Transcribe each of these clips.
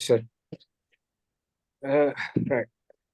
Sure. Right.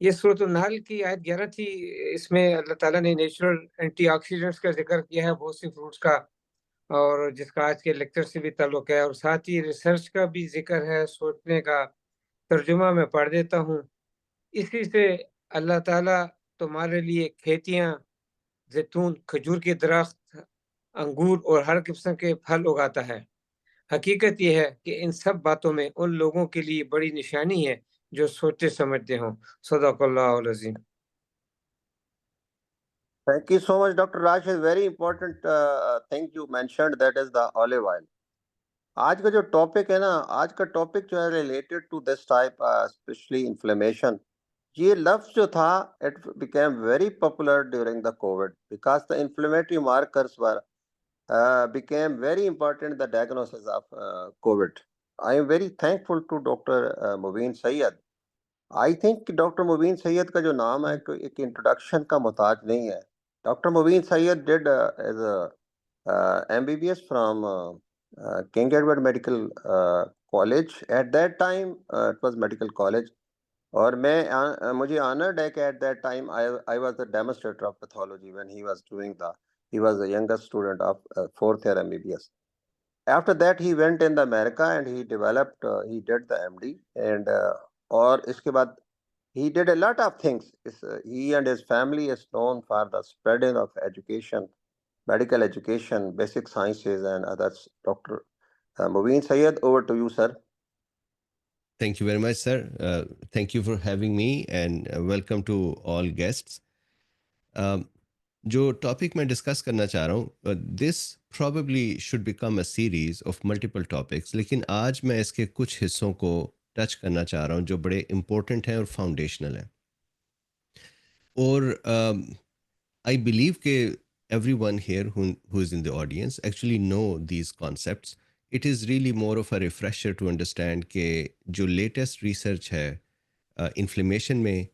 ये सूरत नहल की आयत 11 थी। इसमें अल्लाह ताला ने नेचुरल एंटीऑक्सीडेंट्स का ज़िक्र किया है बहुत सी फ्रूट्स का, और जिसका आज के लेक्चर से भी ताल्लुक है, और साथ ही रिसर्च का भी ज़िक्र है, सोचने का। तर्जुमा मैं पढ़ देता हूँ। इसी से अल्लाह ताला तुम्हारे लिए खेतियाँ, ज़ैतून, खजूर के दरख्त, अंगूर और हर किस्म के फल उगाता है। हकीकत ये है कि इन सब बातों में उन लोगों के लिए बड़ी निशानी है जो सोचते समझते हों। सदाकल्लाहुल अज़ीम। Thank you so much, Dr. Raj. Is very important thing you mentioned, that is the olive oil. आज का जो टॉपिक है ना, आज का टॉपिक जो है related to this type, specially inflammation. ये लफ्ज जो था, it became very popular during the covid because the inflammatory markers were became very important in the diagnosis of COVID. I am very thankful to Dr. Mubin Sayyed. I think doctor मुबीन सैयद का जो नाम है एक introduction का मोहताज नहीं है। Doctor Mubeen Syed did his MBBS from King Edward Medical College. At that time it was medical college, और मुझे ऑनर्ड है कि at that time I was the demonstrator of pathology when he was the youngest student of fourth year MBBS. After that he went in the America and he developed, he did the MD, and और इसके बाद he did a lot of things. He and his family is known for the spreading of education, medical education, basic sciences, and others. Dr. Mubin Sayed, over to you, sir. Thank you very much, sir. Thank you for having me, and welcome to all guests. जो topic मैं discuss करना चाह रहा हूँ, this probably should become a series of multiple topics, लेकिन आज मैं इसके कुछ हिस्सों को टच करना चाह रहा हूँ जो बड़े इम्पोर्टेंट हैं और फाउंडेशनल हैं। और आई बिलीव के every one here who is in the audience actually know these concepts. It is really more of a refresher to understand के जो लेटेस्ट रिसर्च है इन्फ्लेमेशन में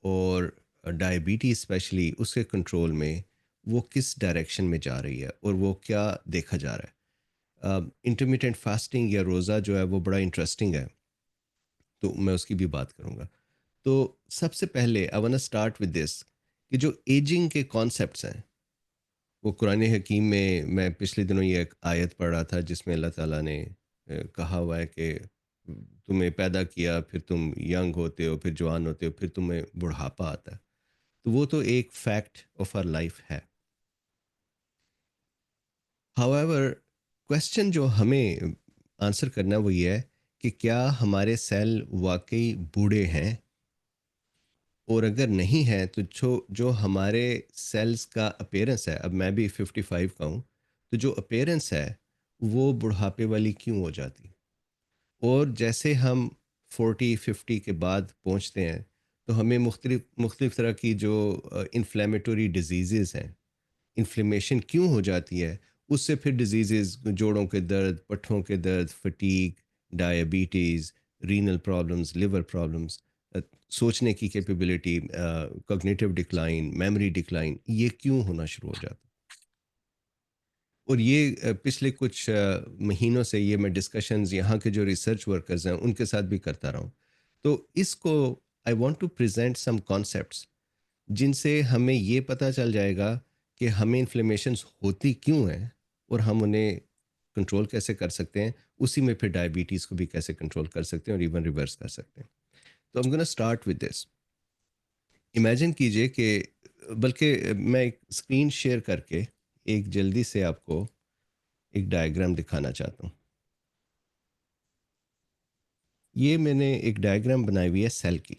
और डायबिटीज़ स्पेशली उसके कंट्रोल में, वो किस डायरेक्शन में जा रही है और वो क्या देखा जा रहा है। इंटरमिटेंट फास्टिंग या रोज़ा जो है वो बड़ा इंटरेस्टिंग है, तो मैं उसकी भी बात करूँगा। तो सबसे पहले I want to start with this कि जो एजिंग के कॉन्सेप्ट्स हैं वो कुरान हकीम में, मैं पिछले दिनों ये एक आयत पढ़ रहा था जिसमें अल्लाह ताला ने कहा हुआ है कि तुम्हें पैदा किया, फिर तुम यंग होते हो, फिर जवान होते हो, फिर तुम्हें बुढ़ापा आता है। तो वो तो एक फैक्ट ऑफ आवर लाइफ है। हाउएवर, क्वेश्चन जो हमें आंसर करना वो ये है कि क्या हमारे सेल वाकई बूढ़े हैं, और अगर नहीं है तो जो जो हमारे सेल्स का अपीयरेंस है, अब मैं भी 55 का हूँ, तो जो अपीयरेंस है वो बुढ़ापे वाली क्यों हो जाती। और जैसे हम 40-50 के बाद पहुँचते हैं तो हमें मुख्तलिफ मुख्तलिफ तरह की जो इन्फ्लेमेटरी डिजीज़ हैं, इन्फ्लेमेशन क्यों हो जाती है, उससे फिर डिजीज़, जोड़ों के दर्द, पट्ठों के दर्द, fatigue, diabetes, renal problems, liver problems, सोचने की capability, cognitive decline, memory decline, ये क्यों होना शुरू हो जाता है। और ये पिछले कुछ महीनों से ये मैं डिस्कशंस यहाँ के जो रिसर्च वर्कर्स हैं उनके साथ भी करता रहा हूँ। तो इसको I want to present some concepts जिनसे हमें ये पता चल जाएगा कि हमें इन्फ्लेमेशंस होती क्यों हैं और हम उन्हें कंट्रोल कैसे कर सकते हैं। उसी में फिर डायबिटीज़ को भी कैसे कंट्रोल कर सकते हैं और इवन रिवर्स कर सकते हैं। तो I am gonna start with this. Imagine कीजिए कि, बल्कि मैं एक स्क्रीन शेयर करके एक जल्दी से आपको एक डायग्राम दिखाना चाहता हूँ। ये मैंने एक डायग्राम बनाई हुई है सेल की।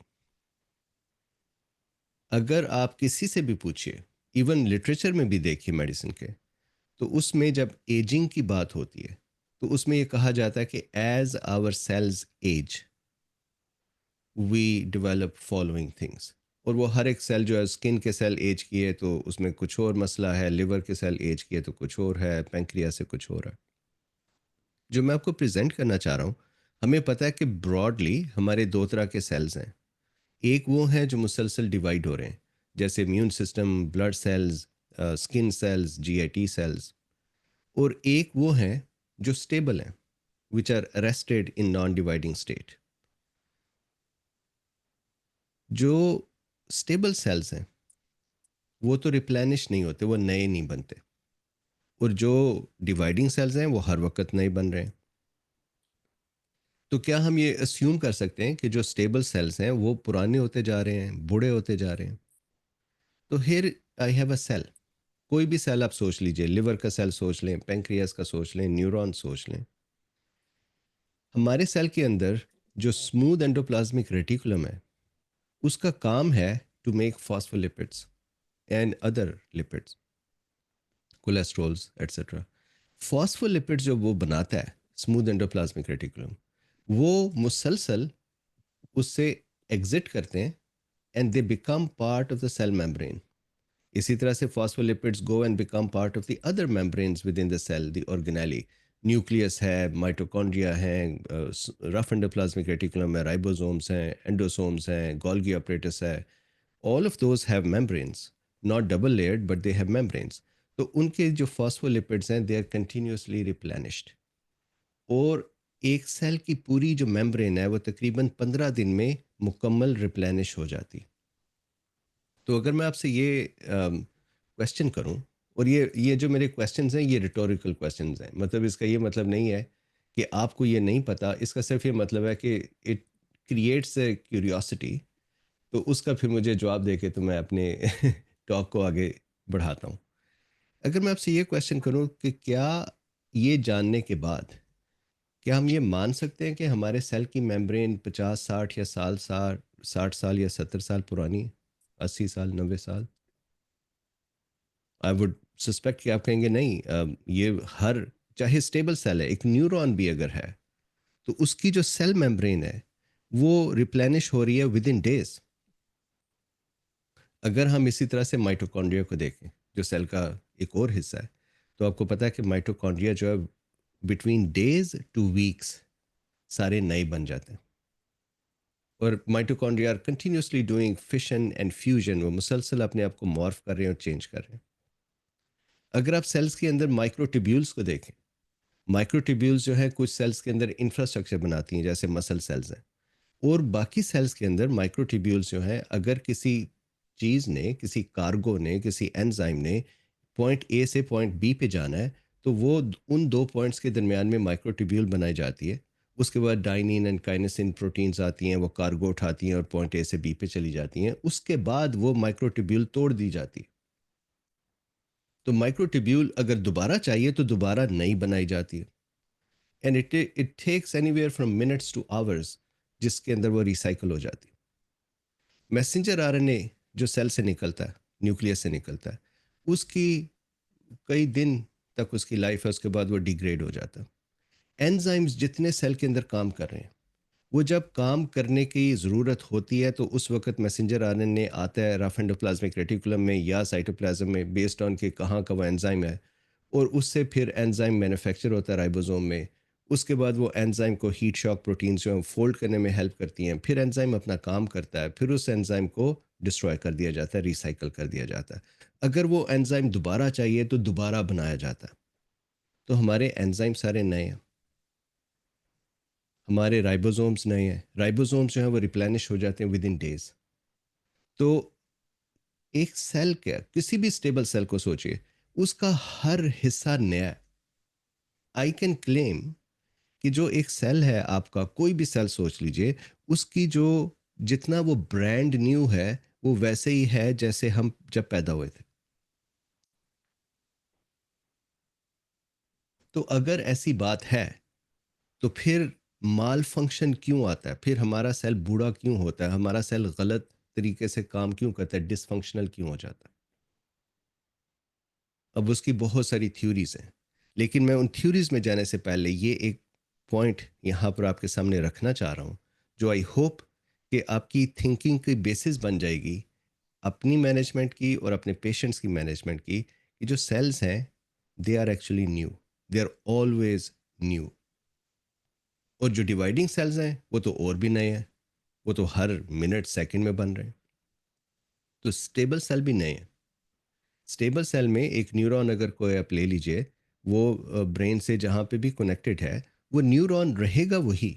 अगर आप किसी से भी पूछिए, इवन लिटरेचर में भी देखिए मेडिसिन के, तो उसमें जब एजिंग की बात होती है तो उसमें ये कहा जाता है कि as our cells age we develop following things. और वो हर एक सेल जो है, स्किन के सेल एज की है तो उसमें कुछ और मसला है, लिवर के सेल एज की है तो कुछ और है, पेंक्रियास से कुछ और है। जो मैं आपको प्रेजेंट करना चाह रहा हूँ, हमें पता है कि ब्रॉडली हमारे दो तरह के सेल्स हैं। एक वो हैं जो मुसलसल डिवाइड हो रहे हैं, जैसे immune system, blood cells, skin cells, GIT cells. और एक वो हैं जो स्टेबल हैं, which are arrested in non dividing state. जो स्टेबल सेल्स हैं वो तो रिप्लेनिश नहीं होते, वो नए नहीं बनते। और जो डिवाइडिंग सेल्स हैं वो हर वक्त नए बन रहे हैं। तो क्या हम ये अस्यूम कर सकते हैं कि जो स्टेबल सेल्स हैं वो पुराने होते जा रहे हैं, बूढ़े होते जा रहे हैं? तो here I have a cell. कोई भी सेल आप सोच लीजिए, लिवर का सेल सोच लें, पेंक्रियास का सोच लें, न्यूरॉन सोच लें। हमारे सेल के अंदर जो स्मूथ एंडोप्लाज्मिक रेटिकुलम है, उसका काम है to make phospholipids and other lipids, cholesterols etcetera. Phospholipids जो वो बनाता है स्मूथ एंडोप्लाज्मिक रेटिकुलम, वो मुसलसल उससे एग्जिट करते हैं and they become part of the cell membrane. इसी तरह से phospholipids go and become part of the other membranes within the cell, the organelle. Nucleus है, माइटोकॉन्ड्रिया है, रफ एंडोप्लाज्मिक रेटिकुलम है, राइबोसोम्स हैं, एंडोसोम्स हैं, गोल्गी apparatus है। All of those have membranes, not double layered but they have membranes. तो उनके जो phospholipids हैं दे आर कंटिन्यूसली रिप्लेनिश्ड। और एक सेल की पूरी जो मेम्ब्रेन है वो तकरीबन 15 दिन में मुकम्मल रिप्लेनिश हो जाती। तो अगर मैं आपसे ये क्वेश्चन करूं, और ये जो मेरे क्वेश्चंस हैं ये रिटोरिकल क्वेश्चंस हैं, मतलब इसका ये मतलब नहीं है कि आपको ये नहीं पता, इसका सिर्फ ये मतलब है कि इट क्रिएट्स ए क्यूरियोसिटी। तो उसका फिर मुझे जवाब दे के तो मैं अपने टॉक को आगे बढ़ाता हूँ। अगर मैं आपसे ये क्वेश्चन करूँ कि क्या ये जानने के बाद क्या हम ये मान सकते हैं कि हमारे सेल की मेम्ब्रेन 50 60 या 60 साल या 70 साल पुरानी है, 80 साल, 90 साल? आई वुड सस्पेक्ट कि आप कहेंगे नहीं, ये हर, चाहे स्टेबल सेल है, एक न्यूरॉन भी अगर है तो उसकी जो सेल मेम्ब्रेन है वो रिप्लेनिश हो रही है विद इन डेज। अगर हम इसी तरह से माइटोकॉन्ड्रिया को देखें, जो सेल का एक और हिस्सा है, तो आपको पता है कि माइटोकॉन्ड्रिया जो है बिटवीन डेज टू वीक्स सारे नए बन जाते हैं। और mitochondria are continuously doing fission and fusion, वो मुसलसल अपने आप को मॉर्फ कर रहे हैं और चेंज कर रहे हैं। अगर आप सेल्स के अंदर माइक्रोट्यूब्यूल्स को देखें, माइक्रोट्यूब्यूल्स जो है कुछ सेल्स के अंदर इंफ्रास्ट्रक्चर बनाती हैं, जैसे मसल सेल्स हैं। और बाकी सेल्स के अंदर माइक्रोट्यूब्यूल्स जो हैं, अगर किसी चीज़ ने, किसी कार्गो ने, किसी एंजाइम ने पॉइंट ए से पॉइंट बी पे जाना है, तो वो उन दो पॉइंट्स के दरमियान में माइक्रोट्यूब्यूल बनाई जाती है। उसके बाद डाइनिन एंड काइनेसिन प्रोटीन्स आती हैं, वो कार्गो उठाती हैं और पॉइंट ए से बी पे चली जाती हैं। उसके बाद वो माइक्रोट्यूब्यूल तोड़ दी जाती है। तो माइक्रोट्यूब्यूल अगर दोबारा चाहिए तो दोबारा नई बनाई जाती है। And it takes anywhere from minutes to hours, जिसके अंदर वो रिसाइकल हो जाती है। मैसेंजर आरएनए जो सेल से निकलता है, न्यूक्लियस से निकलता है, उसकी कई दिन तक उसकी लाइफ है, उसके बाद वो डिग्रेड हो जाता है। एंजाइम्स जितने सेल के अंदर काम कर रहे हैं, वो जब काम करने की ज़रूरत होती है तो उस वक्त मैसेंजर आरएनए आता है रफ एंडोप्लाज्मिक रेटिकुलम में या साइटोप्लाज्म में, बेस्ड ऑन के कहाँ का वो एंजाइम है। और उससे फिर एंजाइम मैन्युफैक्चर होता है राइबोसोम में। उसके बाद वो एंजाइम को हीट शॉक प्रोटीन्स जो हैं फोल्ड करने में हेल्प करती हैं। फिर एंजाइम अपना काम करता है, फिर उस एंजाइम को डिस्ट्रॉय कर दिया जाता है, रिसाइकल कर दिया जाता है। अगर वो एंजाइम दोबारा चाहिए तो दोबारा बनाया जाता है। तो हमारे एंजाइम सारे नए हैं, हमारे राइबोसोम्स नए हैं। राइबोसोम्स जो हैं वो रिप्लेनिश हो जाते हैं विद इन डेज। तो एक सेल के, किसी भी स्टेबल सेल को सोचिए, उसका हर हिस्सा नया है। आई कैन क्लेम कि जो एक सेल है आपका, कोई भी सेल सोच लीजिए, उसकी जो जितना वो ब्रांड न्यू है वो वैसे ही है जैसे हम जब पैदा हुए थे। तो अगर ऐसी बात है तो फिर माल फंक्शन क्यों आता है, फिर हमारा सेल बूढ़ा क्यों होता है, हमारा सेल गलत तरीके से काम क्यों करता है, डिसफंक्शनल क्यों हो जाता है। अब उसकी बहुत सारी थ्योरीज हैं, लेकिन मैं उन थ्योरीज में जाने से पहले ये एक पॉइंट यहाँ पर आपके सामने रखना चाह रहा हूँ, जो आई होप कि आपकी थिंकिंग की बेसिस बन जाएगी अपनी मैनेजमेंट की और अपने पेशेंट्स की मैनेजमेंट की, कि जो सेल्स हैं they are actually new, they are always new. और जो डिवाइडिंग सेल्स हैं वो तो और भी नए हैं, वो तो हर मिनट सेकंड में बन रहे हैं। तो स्टेबल सेल भी नए हैं। स्टेबल सेल में एक न्यूरॉन अगर कोई आप ले लीजिए, वो ब्रेन से जहाँ पे भी कनेक्टेड है, वो न्यूरॉन रहेगा वही,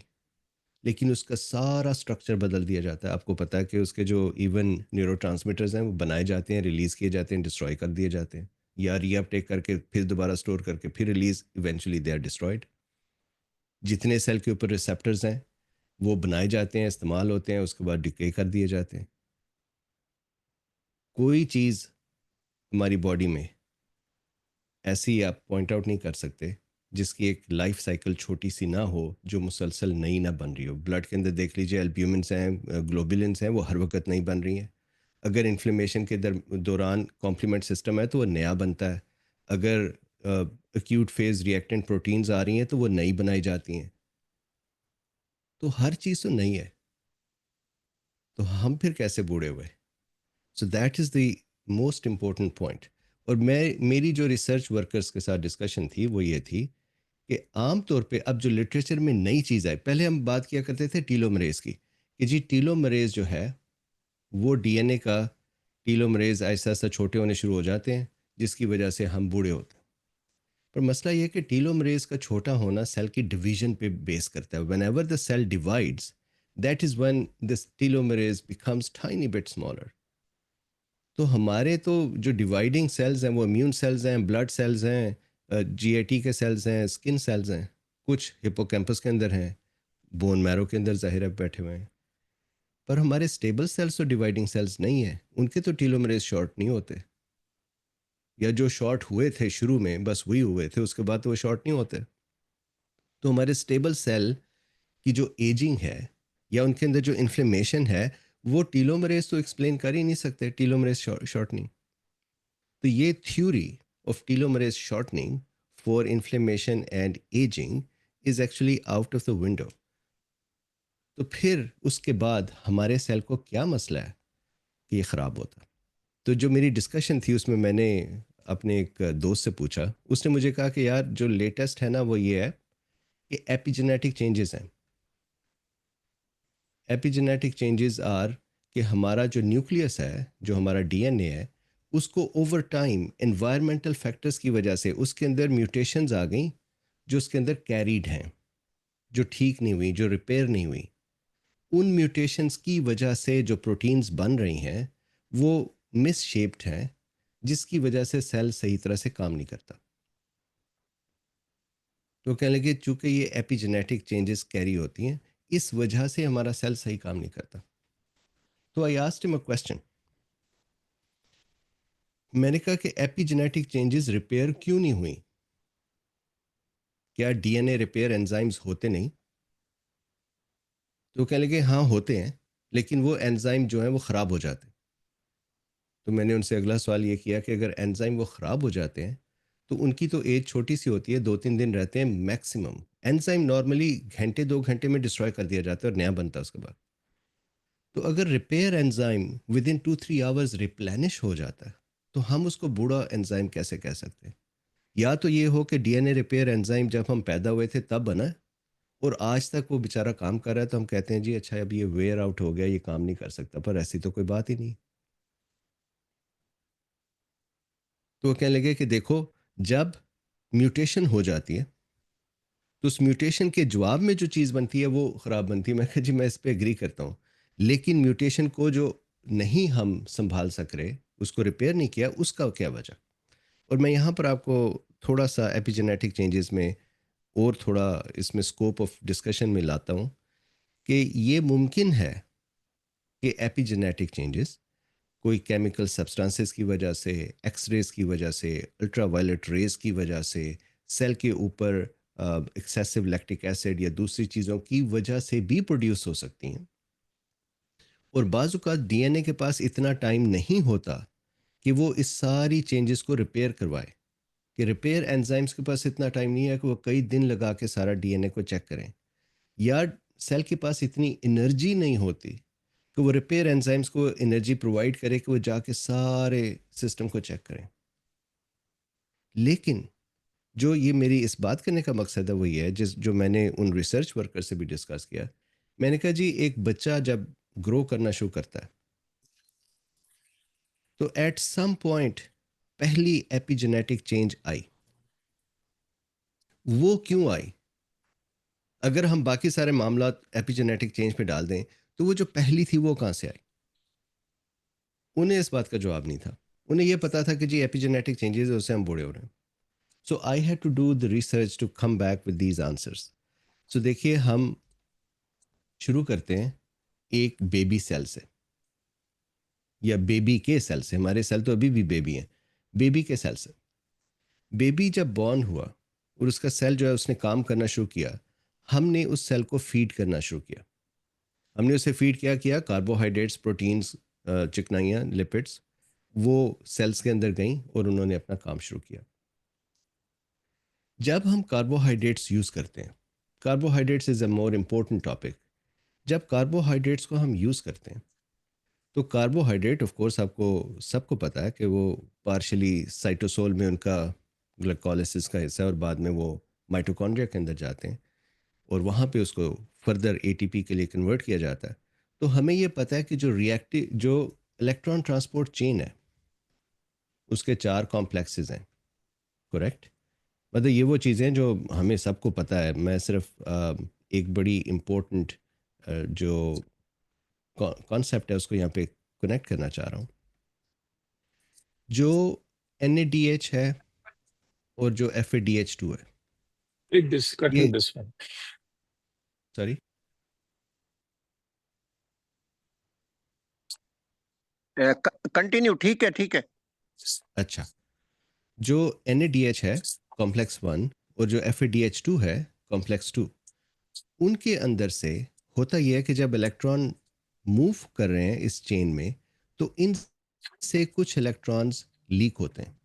लेकिन उसका सारा स्ट्रक्चर बदल दिया जाता है। आपको पता है कि उसके जो इवन न्यूरोट्रांसमीटर्स हैं वो बनाए जाते हैं, रिलीज़ किए जाते हैं, डिस्ट्रॉय कर दिए जाते हैं, या रीअपटेक करके फिर दोबारा स्टोर करके फिर release, eventually they are destroyed. जितने सेल के ऊपर रिसेप्टर्स हैं वो बनाए जाते हैं, इस्तेमाल होते हैं, उसके बाद डिके कर दिए जाते हैं। कोई चीज़ हमारी बॉडी में ऐसी आप पॉइंट आउट नहीं कर सकते जिसकी एक लाइफ साइकिल छोटी सी ना हो, जो मुसलसल नई ना बन रही हो। ब्लड के अंदर देख लीजिए, एल्ब्यूमिन्स हैं, ग्लोबुलिन्स हैं, वो हर वक्त नहीं बन रही हैं। अगर इन्फ्लेमेशन के दौरान कॉम्प्लीमेंट सिस्टम है तो वो नया बनता है। अगर एक्यूट फेज रिएक्टेंट प्रोटीन्स आ रही हैं तो वो नई बनाई जाती हैं। तो हर चीज़ तो नई है, तो हम फिर कैसे बूढ़े हुए? So that is the most important point. और मेरी जो रिसर्च वर्कर्स के साथ डिस्कशन थी वो ये थी कि आम तौर पे अब जो लिटरेचर में नई चीज़ आई, पहले हम बात किया करते थे टीलोमरेज की, कि जी टीलोमरेज जो है वो डीएनए का, टीलोमरेज ऐसा ऐसा छोटे होने शुरू हो जाते हैं जिसकी वजह से हम बूढ़े होते हैं। पर मसला ये है कि टीलोमरेज का छोटा होना सेल की डिवीजन पे बेस करता है। Whenever the cell divides, that is when this telomerase becomes tiny bit smaller. तो हमारे तो जो डिवाइडिंग सेल्स हैं वो इम्यून सेल्स हैं, ब्लड सेल्स हैं, जीएटी के सेल्स हैं, स्किन सेल्स हैं, कुछ हिपोकैम्पस के अंदर हैं, बोन मैरो के अंदर ज़ाहिर है बैठे हुए हैं। पर हमारे स्टेबल सेल्स तो डिवाइडिंग सेल्स नहीं है, उनके तो टीलोमरेज शॉर्ट नहीं होते, या जो शॉर्ट हुए थे शुरू में बस वही हुए थे, उसके बाद तो वो शॉर्ट नहीं होते। तो हमारे स्टेबल सेल की जो एजिंग है या उनके अंदर जो इन्फ्लेमेशन है, वो टीलोमरेज तो एक्सप्लेन कर ही नहीं सकते, टीलोमरेज शॉर्टनिंग। तो ये theory of telomerase shortening for inflammation and ageing is actually out of the window. तो फिर उसके बाद हमारे सेल को क्या मसला है कि ये ख़राब होता? तो जो मेरी डिस्कशन थी उसमें मैंने अपने एक दोस्त से पूछा, उसने मुझे कहा कि यार जो लेटेस्ट है ना वो ये है कि एपिजेनेटिक चेंजेस हैं। एपिजेनेटिक चेंजेस आर कि हमारा जो न्यूक्लियस है, जो हमारा डीएनए है, उसको ओवर टाइम एनवायरमेंटल फैक्टर्स की वजह से उसके अंदर म्यूटेशंस आ गई, जो उसके अंदर कैरीड हैं, जो ठीक नहीं हुई, जो रिपेयर नहीं हुई। उन म्यूटेशंस की वजह से जो प्रोटीन्स बन रही हैं वो मिस शेप्ड हैं, जिसकी वजह से सेल सही तरह से काम नहीं करता। तो कहने लगे चूंकि ये एपिजेनेटिक चेंजेस कैरी होती हैं, इस वजह से हमारा सेल सही काम नहीं करता। तो I asked him a question. मैंने कहा कि एपिजेनेटिक चेंजेस रिपेयर क्यों नहीं हुई? क्या डीएनए रिपेयर एंजाइम्स होते नहीं? तो कहने लगे हाँ होते हैं, लेकिन वो एंजाइम जो है वो ख़राब हो जाते हैं। तो मैंने उनसे अगला सवाल ये किया कि अगर एंजाइम वो ख़राब हो जाते हैं तो उनकी तो एज छोटी सी होती है, 2-3 दिन रहते हैं मैक्सिमम। एंजाइम नॉर्मली घंटे 2 घंटे में डिस्ट्रॉय कर दिया जाता है और नया बनता है उसके बाद। तो अगर repair enzyme with in 2-3 hours replenish हो जाता है, तो हम उसको बूढ़ा एंजाइम कैसे कह सकते हैं? या तो ये हो कि डीएनए रिपेयर एंजाइम जब हम पैदा हुए थे तब बना है और आज तक वो बेचारा काम कर रहा है, तो हम कहते हैं जी अच्छा अब ये वेयर आउट हो गया, ये काम नहीं कर सकता। पर ऐसी तो कोई बात ही नहीं। तो वो कहने लगे कि देखो, जब म्यूटेशन हो जाती है तो उस म्यूटेशन के जवाब में जो चीज़ बनती है वो ख़राब बनती है। मैं कहा जी मैं इस पे एग्री करता हूँ, लेकिन म्यूटेशन को जो नहीं हम संभाल सक रहे, उसको रिपेयर नहीं किया, उसका क्या वजह? और मैं यहाँ पर आपको थोड़ा सा एपिजेनेटिक चेंजेस में और थोड़ा इसमें स्कोप ऑफ डिस्कशन में लाता हूँ कि ये मुमकिन है कि एपिजेनेटिक चेंजेस कोई केमिकल सब्सटेंसेस की वजह से, एक्सरेज की वजह से, अल्ट्रावायलेट रेज की वजह से, सेल के ऊपर एक्सेसिव लैक्टिक एसिड या दूसरी चीज़ों की वजह से भी प्रोड्यूस हो सकती हैं। और बाज़-औक़ात डीएनए के पास इतना टाइम नहीं होता कि वो इस सारी चेंजेस को रिपेयर करवाए, कि रिपेयर एंजाइम्स के पास इतना टाइम नहीं है कि वो कई दिन लगा के सारा डीएनए को चेक करें, या सेल के पास इतनी एनर्जी नहीं होती कि वो रिपेयर एंजाइम्स को एनर्जी प्रोवाइड करे कि वो जाके सारे सिस्टम को चेक करें। लेकिन जो ये मेरी इस बात करने का मकसद है वो ये है, जिस जो मैंने उन रिसर्च वर्कर से भी डिस्कस किया। मैंने कहा जी, एक बच्चा जब ग्रो करना शुरू करता है तो एट सम पॉइंट पहली एपिजेनेटिक चेंज आई। वो क्यों आई? अगर हम बाकी सारे मामला एपिजेनेटिक चेंज पे डाल दें तो वो जो पहली थी वो कहाँ से आई? उन्हें इस बात का जवाब नहीं था। उन्हें ये पता था कि जी एपिजेनेटिक चेंजेस है, उससे हम बूढ़े हो रहे हैं। So I had to do the research to come back with these answers. So देखिए, हम शुरू करते हैं एक बेबी सेल से, या बेबी के सेल से। हमारे सेल तो अभी भी बेबी हैं। बेबी के सेल से, बेबी जब बॉर्न हुआ और उसका सेल जो है उसने काम करना शुरू किया, हमने उस सेल को फीड करना शुरू किया। हमने उसे फीड क्या किया? कार्बोहाइड्रेट्स, प्रोटीन्स, चिकनाइयाँ, लिपिड्स, वो सेल्स के अंदर गई और उन्होंने अपना काम शुरू किया। जब हम कार्बोहाइड्रेट्स यूज़ करते हैं, carbohydrates is a more important topic. जब कार्बोहाइड्रेट्स को हम यूज़ करते हैं तो कार्बोहाइड्रेट ऑफ कोर्स आपको सबको पता है कि वो पार्शली साइटोसोल में उनका ग्लाइकोलाइसिस का हिस्सा है, और बाद में वो माइटोकॉन्ड्रिया के अंदर जाते हैं और वहाँ पे उसको फर्दर एटीपी के लिए कन्वर्ट किया जाता है। तो हमें ये पता है कि जो इलेक्ट्रॉन ट्रांसपोर्ट चेन है उसके 4 कॉम्प्लेक्सेस हैं, करेक्ट? मतलब ये वो चीज़ें जो हमें सबको पता है। मैं सिर्फ एक बड़ी इम्पोर्टेंट जो कॉन्सेप्ट है उसको यहाँ पे कनेक्ट करना चाह रहा हूँ। जो NADH है और जो FADH2 है, Take this, cut ये in this one. Sorry continue, ठीक है, ठीक है। अच्छा, जो NADH है कॉम्प्लेक्स 1 और जो FADH2 है कॉम्प्लेक्स 2, उनके अंदर से होता यह है कि जब इलेक्ट्रॉन मूव कर रहे हैं इस चेन में तो इन से कुछ इलेक्ट्रॉन्स लीक होते हैं,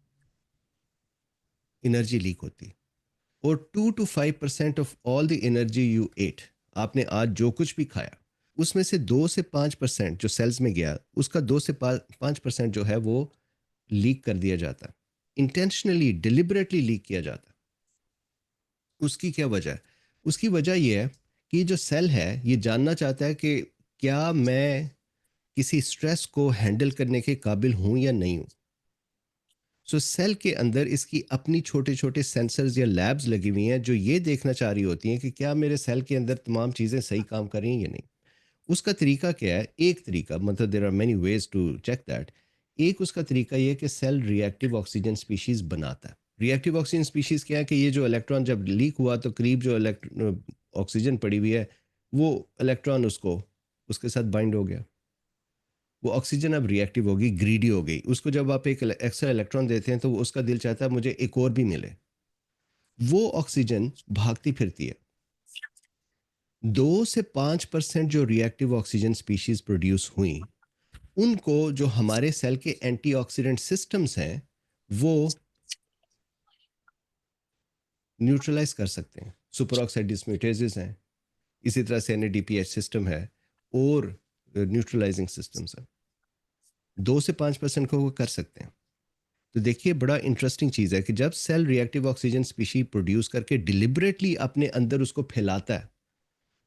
एनर्जी लीक होती है। और 2 to 5% of all the energy you ate, आपने आज जो कुछ भी खाया उसमें से 2 से 5% जो सेल्स में गया, उसका 2 से 5% जो है वो लीक कर दिया जाता है, इंटेंशनली डिलिबरेटली लीक किया जाता है। उसकी क्या वजह है? उसकी वजह यह है कि जो सेल है ये जानना चाहता है कि क्या मैं किसी स्ट्रेस को हैंडल करने के काबिल हूं या नहीं हूं। सो सेल के अंदर इसकी अपनी छोटे छोटे सेंसर्स या लैब्स लगी हुई हैं जो ये देखना चाह रही होती हैं कि क्या मेरे सेल के अंदर तमाम चीज़ें सही काम कर रही हैं या नहीं। उसका तरीका क्या है? एक तरीका, मतलब there are many ways to check that. एक उसका तरीका ये है कि सेल रिएक्टिव ऑक्सीजन स्पीशीज बनाता है। रिएक्टिव ऑक्सीजन स्पीशीज क्या है कि ये जो इलेक्ट्रॉन जब लीक हुआ तो करीब जो ऑक्सीजन पड़ी हुई है वो इलेक्ट्रॉन उसको उसके साथ बाइंड हो गया। वो ऑक्सीजन अब रिएक्टिव होगी, ग्रीडी हो गई। उसको जब आप एक एक्स्ट्रा इलेक्ट्रॉन देते हैं तो उसका दिल चाहता है मुझे एक और भी मिले। वो ऑक्सीजन भागती फिरती है। 2 से 5% जो रिएक्टिव ऑक्सीजन स्पीशीज प्रोड्यूस हुई, उनको जो हमारे सेल के एंटीऑक्सीडेंट सिस्टम्स हैं वो न्यूट्रलाइज कर सकते हैं। सुपर ऑक्साइड डिस्म्यूटेजेस हैं, इसी तरह से NADPH सिस्टम है और न्यूट्रलाइजिंग सिस्टम्स हैं। 2 से 5% को वो कर सकते हैं। तो देखिए, बड़ा इंटरेस्टिंग चीज़ है कि जब cell reactive oxygen species produce करके डिलिबरेटली अपने अंदर उसको फैलाता है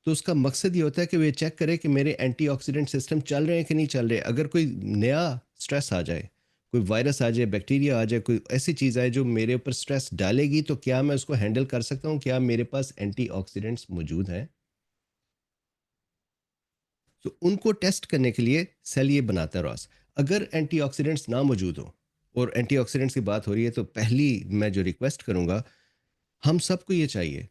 तो उसका मकसद ये होता है कि वे चेक करे कि मेरे एंटीऑक्सीडेंट सिस्टम चल रहे हैं कि नहीं चल रहे। अगर कोई नया स्ट्रेस आ जाए, कोई वायरस आ जाए, बैक्टीरिया आ जाए, कोई ऐसी चीज़ आए जो मेरे ऊपर स्ट्रेस डालेगी, तो क्या मैं उसको हैंडल कर सकता हूँ? क्या मेरे पास एंटीऑक्सीडेंट्स मौजूद हैं? तो उनको टेस्ट करने के लिए सेल ये बनाता है रॉस। अगर एंटीऑक्सीडेंट्स ना मौजूद हो, और एंटीऑक्सीडेंट्स की बात हो रही है, तो पहली मैं जो रिक्वेस्ट करूंगा, हम सबको ये चाहिए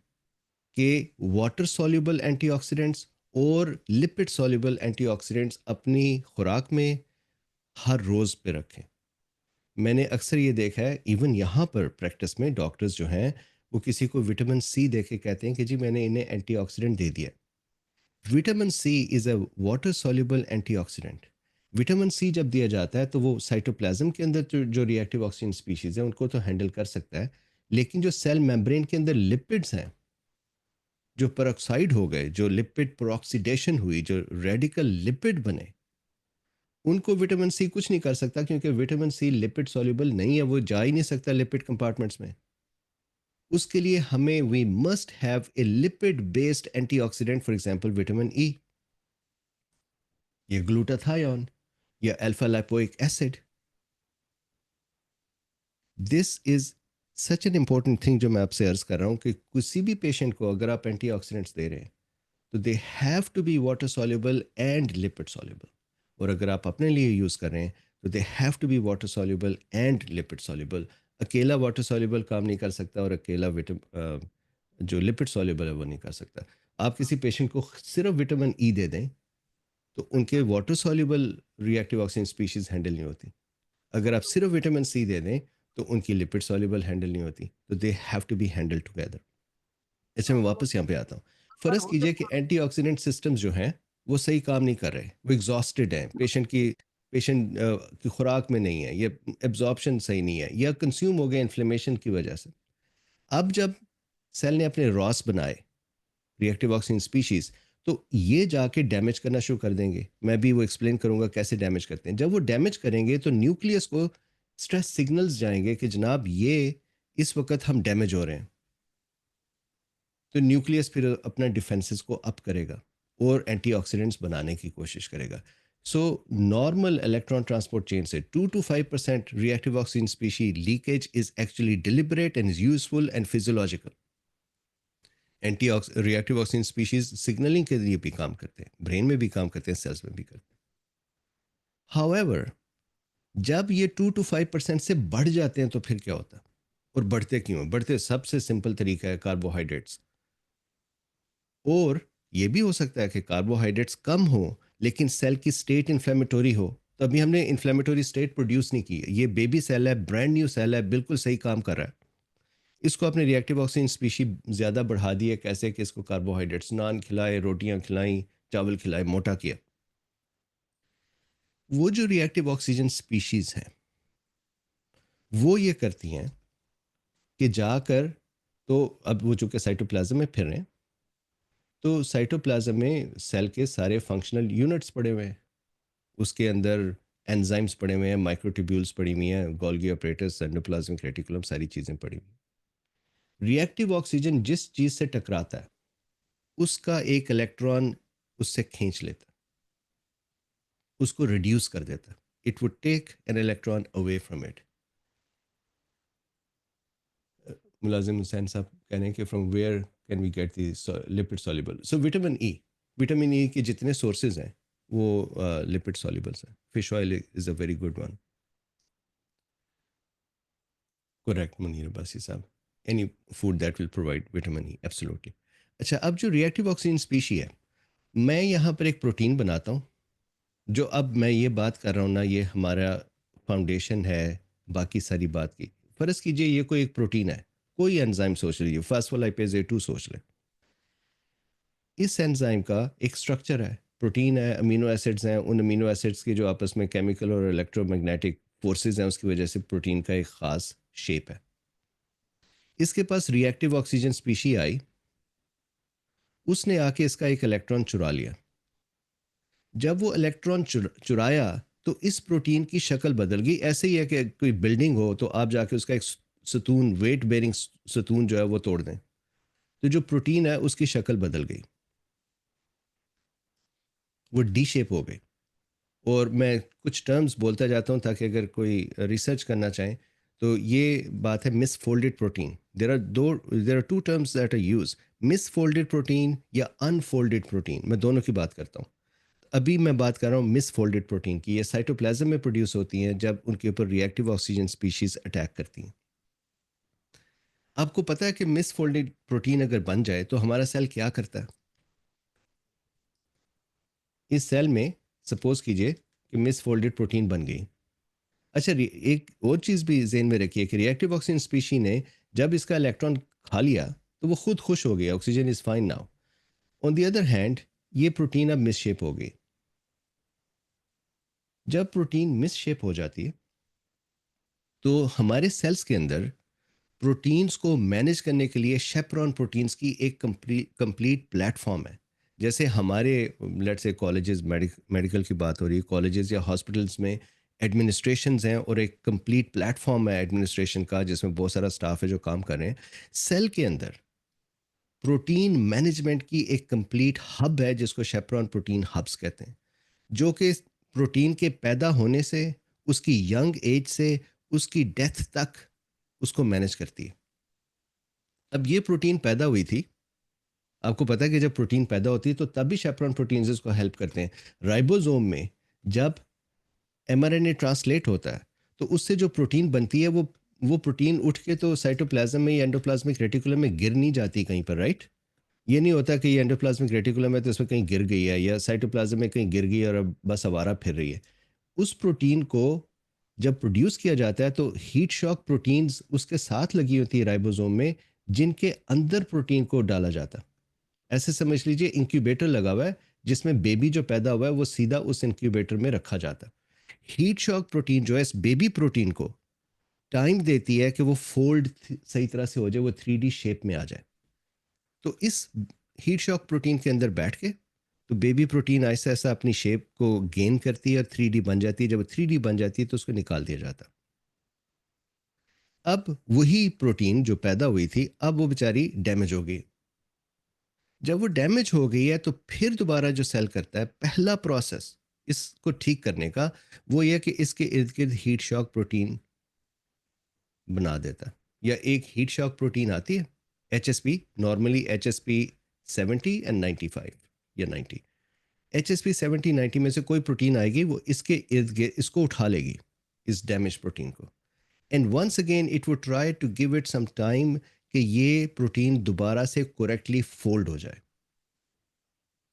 कि वाटर सॉल्युबल एंटीऑक्सीडेंट्स और लिपिड सॉल्युबल एंटीऑक्सीडेंट्स अपनी खुराक में हर रोज़ पे रखें। मैंने अक्सर ये देखा है, इवन यहाँ पर प्रैक्टिस में डॉक्टर्स जो हैं वो किसी को विटामिन सी दे के कहते हैं कि जी मैंने इन्हें एंटीऑक्सीडेंट दे दिया। Vitamin C is a water soluble antioxidant. Vitamin C जब दिया जाता है तो वो साइटोप्लाज्म के अंदर जो रिएक्टिव ऑक्सीजन स्पीशीज़ है उनको तो हैंडल कर सकता है, लेकिन जो सेल मेम्ब्रेन के अंदर लिपिड्स हैं, जो पेरोक्साइड हो गए, जो लिपिड पेरोक्सीडेशन हुई, जो रेडिकल लिपिड बने, उनको विटामिन सी कुछ नहीं कर सकता, क्योंकि विटामिन सी लिपिड सॉल्युबल नहीं है, वो जा ही नहीं सकता लिपिड कंपार्टमेंट्स में। उसके लिए हमें we must have a lipid based antioxidant, for example vitamin E, या ग्लूटाथायोन, या alpha lipoic acid. This is such an important thing जो मैं आपसे अर्ज कर रहा हूँ कि किसी भी पेशेंट को अगर आप एंटीऑक्सीडेंट्स दे रहे हैं तो they have to be water soluble and lipid soluble, और अगर आप अपने लिए यूज़ कर रहे हैं तो they have to be water soluble and lipid soluble. अकेला वाटर सॉल्युबल काम नहीं कर सकता और अकेला जो लिपिड सॉल्युबल है वो नहीं कर सकता। आप किसी पेशेंट को सिर्फ विटामिन ई दे दें तो उनके water soluble reactive oxygen species handle नहीं होती। अगर आप सिर्फ विटामिन सी दे दें तो उनकी लिपिड सॉल्युबल हैंडल नहीं होती, तो they have to be handle together. इससे मैं वापस यहाँ पे आता हूँ। फ़र्ज़ कीजिए कि एंटीऑक्सीडेंट सिस्टम्स जो हैं वो सही काम नहीं कर रहे, वो एग्जॉस्टेड हैं, पेशेंट की खुराक में नहीं है, या एब्जॉर्प्शन सही नहीं है, या कंज्यूम हो गए इन्फ्लेमेशन की वजह से। अब जब सेल ने अपने रॉस बनाए रिएक्टिव ऑक्सीजन स्पीशीज़, तो ये जाके डैमेज करना शुरू कर देंगे। मैं भी वो एक्सप्लेन करूंगा कैसे डैमेज करते हैं। जब वो डैमेज करेंगे तो न्यूक्लियस को स्ट्रेस सिग्नल्स जाएंगे कि जनाब ये इस वक्त हम डैमेज हो रहे हैं, तो न्यूक्लियस फिर अपना डिफेंसेस को अप करेगा और एंटीऑक्सीडेंट्स बनाने की कोशिश करेगा। So normal electron transport chain से 2 to 5% reactive oxygen species leakage is actually deliberate and is useful and physiological. Anti reactive oxygen species signalling के लिए भी काम करते हैं, ब्रेन में भी काम करते हैं, सेल्स में भी करते हैं। हाउएवर जब ये 2 to 5% से बढ़ जाते हैं तो फिर क्या होता है, और बढ़ते क्यों? बढ़ते सबसे सिंपल तरीका है कार्बोहाइड्रेट्स। और ये भी हो सकता है कि कार्बोहाइड्रेट्स कम हो लेकिन सेल की स्टेट इन्फ्लेमेटोरी हो, तो अभी हमने इन्फ्लेमेटोरी स्टेट प्रोड्यूस नहीं की है। ये बेबी सेल है, ब्रांड न्यू सेल है, बिल्कुल सही काम कर रहा है। इसको अपने रिएक्टिव ऑक्सीजन स्पीशी ज़्यादा बढ़ा दी है, कैसे कि इसको कार्बोहाइड्रेट्स नान खिलाए, रोटियां खिलाई, चावल खिलाए, मोटा किया। वो जो रिएक्टिव ऑक्सीजन स्पीशीज़ हैं वो ये करती हैं कि जाकर, तो अब वो चूँकि साइटोप्लाज्म में फिर रहे हैं, तो साइटोप्लाज्म में सेल के सारे फंक्शनल यूनिट्स पड़े हुए हैं, उसके अंदर एंजाइम्स पड़े हुए हैं, माइक्रोट्यूब्यूल्स पड़ी हुई हैं, गोल्गी ऑपरेटर्स, एंडोप्लाज्मिक रेटिकुलम, सारी चीज़ें पड़ी हुई हैं। रिएक्टिव ऑक्सीजन जिस चीज़ से टकराता है उसका एक इलेक्ट्रॉन उससे खींच लेता, उसको रिड्यूस कर देता। It would take an electron away from it. Mulazim Hussain साहब कह रहे हैं कि from where can we get the lipid soluble. So vitamin E के जितने सोर्सेज हैं वो लिपिड सॉल्युबल्स हैं। Fish oil is a very good one. Correct Munir Abbasi साहब, any food that will provide vitamin E, absolutely. अच्छा, अब जो रिएक्टिव ऑक्सीजन स्पीशी है, मैं यहाँ पर एक प्रोटीन बनाता हूँ, जो अब मैं ये बात कर रहा हूँ ना, ये हमारा फाउंडेशन है बाकी सारी बात की। फ़र्ज़ कीजिए ये कोई एक प्रोटीन है, कोई एंजाइम सोच लीजिए, फास्फोलाइपेज A2 सोच लें। इस एंजाइम का एक स्ट्रक्चर है, प्रोटीन है, अमीनो एसिड्स हैं, उन अमीनो एसिड्स के जो आपस में केमिकल और इलेक्ट्रोमैग्नेटिक फोर्सेज हैं उसकी वजह से प्रोटीन का एक ख़ास शेप है। इसके पास रिएक्टिव ऑक्सीजन स्पीशी आई, उसने आके इसका एक इलेक्ट्रॉन चुरा लिया। जब वो इलेक्ट्रॉन चुराया तो इस प्रोटीन की शक्ल बदल गई। ऐसे ही है कि कोई बिल्डिंग हो तो आप जाके उसका एक सतून, वेट बेरिंग सतून जो है वो तोड़ दें, तो जो प्रोटीन है उसकी शक्ल बदल गई, वो डी शेप हो गई। और मैं कुछ टर्म्स बोलता जाता हूँ ताकि अगर कोई रिसर्च करना चाहें तो ये बात है misfolded protein. There are two terms that are use, misfolded protein या अनफोल्डेड प्रोटीन। मैं दोनों की बात करता हूँ। अभी मैं बात कर रहा हूँ मिसफोल्डेड प्रोटीन की। ये साइटोप्लाज्म में प्रोड्यूस होती हैं जब उनके ऊपर रिएक्टिव ऑक्सीजन स्पीशीज अटैक करती हैं। आपको पता है कि मिसफोल्डेड प्रोटीन अगर बन जाए तो हमारा सेल क्या करता है? इस सेल में सपोज कीजिए कि मिसफोल्डेड प्रोटीन बन गई। अच्छा, एक और चीज़ भी जेहन में रखिए कि रिएक्टिव ऑक्सीजन स्पीशी ने जब इसका इलेक्ट्रॉन खा लिया तो वो खुद खुश हो गया, oxygen is fine now. On the other hand ये प्रोटीन अब मिसशेप हो गई। जब प्रोटीन मिसशेप हो जाती है तो हमारे सेल्स के अंदर प्रोटीन्स को मैनेज करने के लिए शेपरॉन प्रोटीन्स की एक कंप्लीट प्लेटफॉर्म है। जैसे हमारे लेट से कॉलेजेस, मेडिकल की बात हो रही है, कॉलेजेस या हॉस्पिटल्स में एडमिनिस्ट्रेशंस हैं और एक कंप्लीट प्लेटफॉर्म है एडमिनिस्ट्रेशन का जिसमें बहुत सारा स्टाफ है जो काम कर रहे हैं। सेल के अंदर प्रोटीन मैनेजमेंट की एक कंप्लीट हब है जिसको शेपरॉन प्रोटीन हब्स कहते हैं, जो कि प्रोटीन के पैदा होने से, उसकी यंग एज से उसकी डेथ तक उसको मैनेज करती है। अब ये प्रोटीन पैदा हुई थी, आपको पता है कि जब प्रोटीन पैदा होती है तो तब भी शेपरॉन प्रोटीन्स इसको हेल्प करते हैं। राइबोसोम में जब एमआरएनए ट्रांसलेट होता है तो उससे जो प्रोटीन बनती है वो प्रोटीन उठ के तो साइटोप्लाज्म में या एंडोप्लाज्मिक रेटिकुलम में गिर नहीं जाती कहीं पर, राइट? ये नहीं होता कि ये एंडोप्लाज्मिक रेटिकुलम है तो इसमें कहीं गिर गई है या साइटोप्लाज्म में कहीं गिर गई और अब बस आवारा फिर रही है। उस प्रोटीन को जब प्रोड्यूस किया जाता है तो हीट शॉक प्रोटीन्स उसके साथ लगी होती है राइबोसोम में, जिनके अंदर प्रोटीन को डाला जाता है। ऐसे समझ लीजिए इंक्यूबेटर लगा हुआ है जिसमें बेबी जो पैदा हुआ है वो सीधा उस इंक्यूबेटर में रखा जाता है। हीट शॉक प्रोटीन जो है इस बेबी प्रोटीन को टाइम देती है कि वो फोल्ड सही तरह से हो जाए, वो 3D शेप में आ जाए। तो इस हीट शॉक प्रोटीन के अंदर बैठ के तो बेबी प्रोटीन ऐसा ऐसा अपनी शेप को गेन करती है और 3D बन जाती है। जब 3D बन जाती है तो उसको निकाल दिया जाता है। अब वही प्रोटीन जो पैदा हुई थी अब वो बेचारी डैमेज हो गई। जब वो डैमेज हो गई है तो फिर दोबारा जो सेल करता है पहला प्रोसेस इसको ठीक करने का, वो ये कि इसके इर्द गिर्द हीट शॉक प्रोटीन बना देता है। या एक हीट शॉक प्रोटीन आती है HSP, नॉर्मली HSP 70 एंड 95 या 90। HSP 70 90 में से कोई प्रोटीन आएगी वो इसके इर्द गिर्द इसको उठा लेगी, इस डैमेज प्रोटीन को। And once again it would try to give it some time कि ये प्रोटीन दोबारा से करेक्टली फोल्ड हो जाए।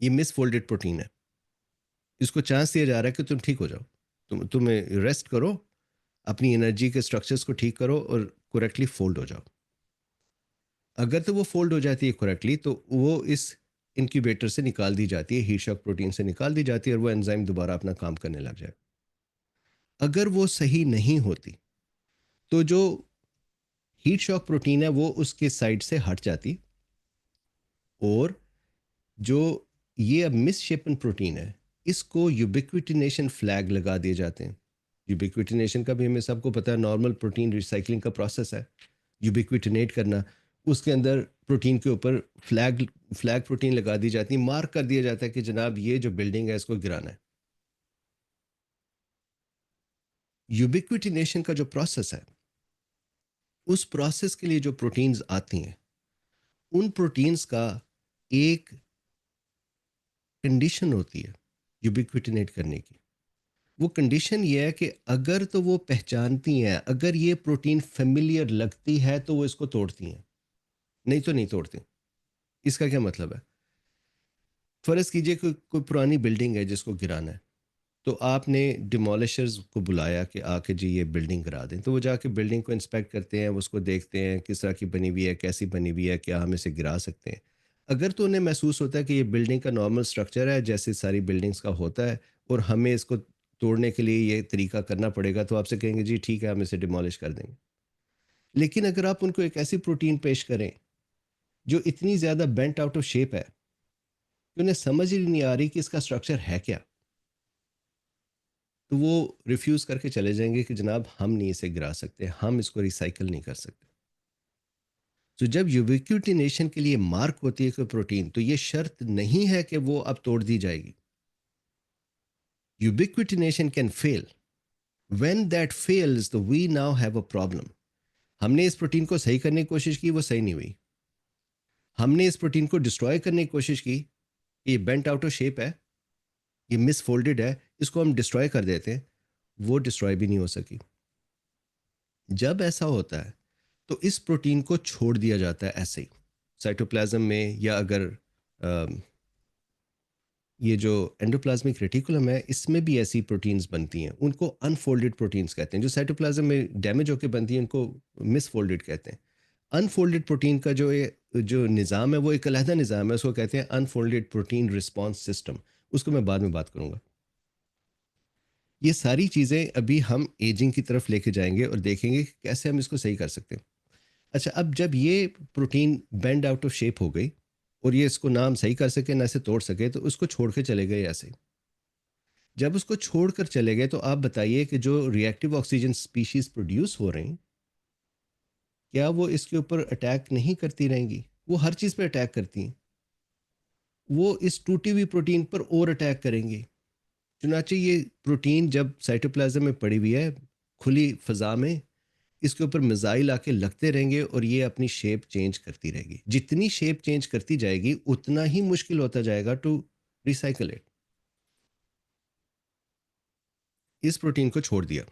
ये मिसफोल्डेड प्रोटीन है, इसको चांस दिया जा रहा है कि तुम ठीक हो जाओ, तुम्हें रेस्ट करो, अपनी एनर्जी के स्ट्रक्चर्स को ठीक करो और करेक्टली फोल्ड हो जाओ। अगर तो वो फोल्ड हो जाती है करेक्टली तो वो इस इंक्यूबेटर से निकाल दी जाती है, हीट शॉक प्रोटीन से निकाल दी जाती है और वो एंजाइम दोबारा अपना काम करने लग जाए। अगर वो सही नहीं होती तो जो हीट शॉक प्रोटीन है वो उसके साइड से हट जाती और जो ये अब मिसशेपन प्रोटीन है इसको यूबिक्विटिनेशन फ्लैग लगा दिए जाते हैं। यूबिक्विटिनेशन का भी हमें सबको पता है, नॉर्मल प्रोटीन रिसाइकलिंग का प्रोसेस है यूबिक्विटिनेट करना। उसके अंदर प्रोटीन के ऊपर फ्लैग प्रोटीन लगा दी जाती है, मार्क कर दिया जाता है कि जनाब ये जो बिल्डिंग है इसको गिराना है। यूबिक्विटिनेशन का जो प्रोसेस है उस प्रोसेस के लिए जो प्रोटीन्स आती हैं उन प्रोटीन्स का एक कंडीशन होती है यूबिक्विटिनेट करने की। वो कंडीशन ये है कि अगर तो वो पहचानती हैं, अगर ये प्रोटीन फेमिलियर लगती है तो वो इसको तोड़ती हैं, नहीं तो नहीं तोड़ती। इसका क्या मतलब है? फर्ज कीजिए कोई पुरानी बिल्डिंग है जिसको गिराना है, तो आपने डिमोलिशर्स को बुलाया कि आके जी ये बिल्डिंग गिरा दें। तो वो जाके बिल्डिंग को इंस्पेक्ट करते हैं, उसको देखते हैं किस तरह की बनी हुई है, कैसी बनी हुई है, क्या हम इसे गिरा सकते हैं। अगर तो उन्हें महसूस होता है कि ये बिल्डिंग का नॉर्मल स्ट्रक्चर है जैसे सारी बिल्डिंग्स का होता है और हमें इसको तोड़ने के लिए ये तरीका करना पड़ेगा, तो आपसे कहेंगे जी ठीक है हम इसे डिमोलिश कर देंगे। लेकिन अगर आप उनको एक ऐसी प्रोटीन पेश करें जो इतनी ज़्यादा बेंट आउट ऑफ शेप है कि उन्हें समझ ही नहीं आ रही कि इसका स्ट्रक्चर है क्या, तो वो रिफ्यूज़ करके चले जाएंगे कि जनाब हम नहीं इसे गिरा सकते, हम इसको रिसाइकल नहीं कर सकते। तो जब यूबिक्विटिनेशन के लिए मार्क होती है कोई प्रोटीन तो ये शर्त नहीं है कि वो अब तोड़ दी जाएगी। Ubiquitination can fail, when that fails तो we now have a problem. हमने इस प्रोटीन को सही करने की कोशिश की, वो सही नहीं हुई। हमने इस प्रोटीन को डिस्ट्रॉय करने की कोशिश की, ये बेंट आउट ऑफ शेप है, ये मिसफोल्डेड है, इसको हम डिस्ट्रॉय कर देते हैं, वो डिस्ट्रॉय भी नहीं हो सकी। जब ऐसा होता है तो इस प्रोटीन को छोड़ दिया जाता है ऐसे ही साइटोप्लाज्म में, या अगर ये जो एंडोप्लाज्मिक रेटिकुलम है इसमें भी ऐसी प्रोटीन्स बनती हैं, उनको अनफोल्डेड प्रोटीन्स कहते हैं। जो साइटोप्लाज्म में डैमेज होकर बनती हैं उनको मिसफोल्डेड कहते हैं। अनफोल्डेड प्रोटीन का जो निज़ाम है वो एक अलहदा निज़ाम है, उसको कहते हैं अनफोल्डेड प्रोटीन रिस्पॉन्स सिस्टम। उसको मैं बाद में बात करूंगा। ये सारी चीज़ें अभी हम एजिंग की तरफ लेके जाएंगे और देखेंगे कि कैसे हम इसको सही कर सकते हैं। अच्छा, अब जब ये protein bend out of shape हो गई और ये इसको ना हम सही कर सके ना इसे तोड़ सके, तो उसको छोड़ के चले गए ऐसे। जब उसको छोड़कर चले गए तो आप बताइए कि जो रिएक्टिव ऑक्सीजन स्पीशीज प्रोड्यूस हो रही, क्या वो इसके ऊपर अटैक नहीं करती रहेंगी? वो हर चीज़ पर अटैक करती हैं। वो इस टूटी हुई प्रोटीन पर और अटैक करेंगी। चुनाचे ये प्रोटीन जब साइटोप्लाज्म में पड़ी हुई है खुली फिजा में, इसके ऊपर मिसाइल आके लगते रहेंगे और ये अपनी शेप चेंज करती रहेगी। जितनी शेप चेंज करती जाएगी उतना ही मुश्किल होता जाएगा टू रिसाइकल इट। इस प्रोटीन को छोड़ दिया।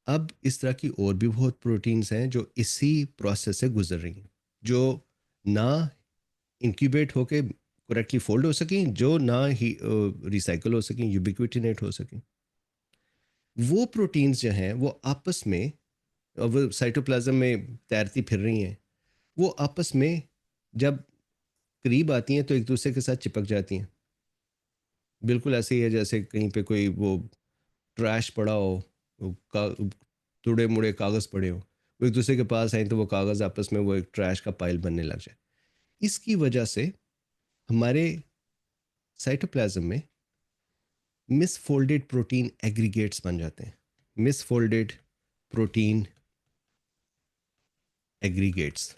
अब इस तरह की और भी बहुत प्रोटीन्स हैं जो इसी प्रोसेस से गुजर रही हैं, जो ना इंक्यूबेट होके करेक्टली फोल्ड हो सकें, जो ना ही रिसाइकल हो सकें, यूबिक्विटिनेट हो सकें। वो प्रोटीन्स जो हैं वो आपस में, वो साइटोप्लाज्म में तैरती फिर रही हैं, वो आपस में जब करीब आती हैं तो एक दूसरे के साथ चिपक जाती हैं। बिल्कुल ऐसे ही है जैसे कहीं पे कोई वो ट्रैश पड़ा हो, टुड़े मुड़े कागज़ पड़े हो, वो एक दूसरे के पास आए तो वो कागज़ आपस में वो एक ट्रैश का पाइल बनने लग जाए। इसकी वजह से हमारे साइटोप्लाज्म में मिसफोल्डेड प्रोटीन एग्रीगेट्स बन जाते हैं। मिसफोल्डेड प्रोटीन एग्रीगेट्स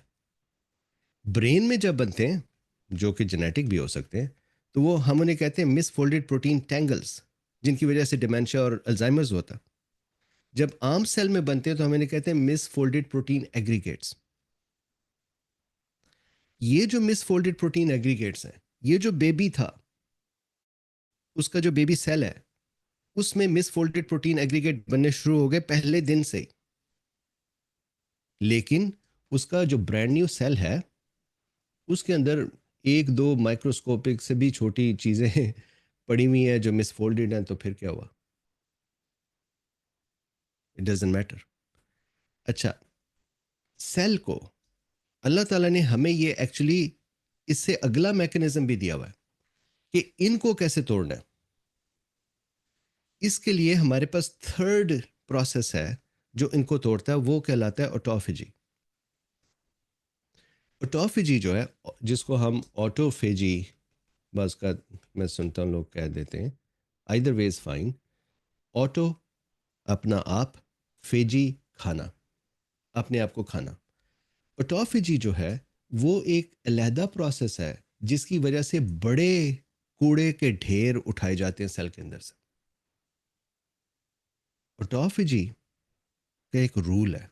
ब्रेन में जब बनते हैं, जो कि जेनेटिक भी हो सकते हैं, तो वो हम उन्हें कहते हैं मिसफोल्डेड प्रोटीन टैंगल्स, जिनकी वजह से डिमेंशिया और अल्जाइमर्स होता। जब आम सेल में बनते हैं तो हम इन्हें कहते हैं मिसफोल्डेड प्रोटीन एग्रीगेट्स। ये जो मिसफोल्डेड प्रोटीन एग्रीगेट्स हैं, ये जो बेबी था, उसका जो बेबी सेल है, उसमें मिसफोल्डेड प्रोटीन एग्रीगेट बनने शुरू हो गए पहले दिन से ही। लेकिन उसका जो ब्रांड न्यू सेल है, उसके अंदर एक दो माइक्रोस्कोपिक से भी छोटी चीज़ें पड़ी हुई हैं जो मिसफोल्डेड हैं, तो फिर क्या हुआ? It doesn't matter. अच्छा, सेल को अल्लाह ताला ने हमें ये एक्चुअली इससे अगला मैकेनिज्म भी दिया हुआ है कि इनको कैसे तोड़ना है। इसके लिए हमारे पास थर्ड प्रोसेस है जो इनको तोड़ता है, वो कहलाता है ऑटोफेजी। ऑटोफेजी जो है, जिसको हम ऑटोफेजी, बस का मैं सुनता हूँ लोग कह देते हैं, either way is fine. Auto अपना आप, फेजी खाना, अपने आप को खाना। ऑटोफेजी जो है वो एक अलहदा प्रोसेस है जिसकी वजह से बड़े कूड़े के ढेर उठाए जाते हैं सेल के अंदर से। ऑटोफेजी का एक रूल है।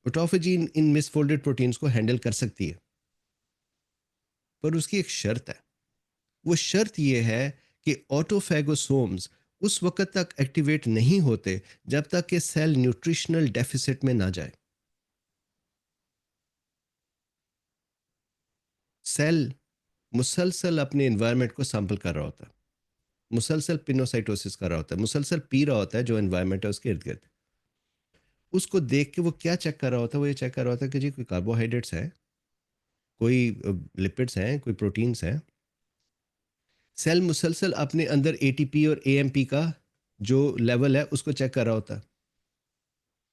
ऑटोफेजी इन मिसफोल्डेड प्रोटीन्स को हैंडल कर सकती है, पर उसकी एक शर्त है। वो शर्त ये है कि ऑटोफेगोसोम्स उस वक्त तक एक्टिवेट नहीं होते जब तक कि सेल न्यूट्रिशनल डेफिसिट में ना जाए। सेल मुसलसल अपने एनवायरनमेंट को सैंपल कर रहा होता है, मुसलसल पिनोसाइटोसिस कर रहा होता है, मुसलसल पी रहा होता है जो एनवायरनमेंट है उसके इर्द गिर्द। उसको देख के वो क्या चेक कर रहा होता है? वो ये चेक कर रहा होता है कि जी कोई कार्बोहाइड्रेट्स है, कोई लिपिड्स हैं, कोई प्रोटीन्स हैं। सेल मुसलसल अपने अंदर एटीपी और एएमपी का जो लेवल है उसको चेक कर रहा होता है।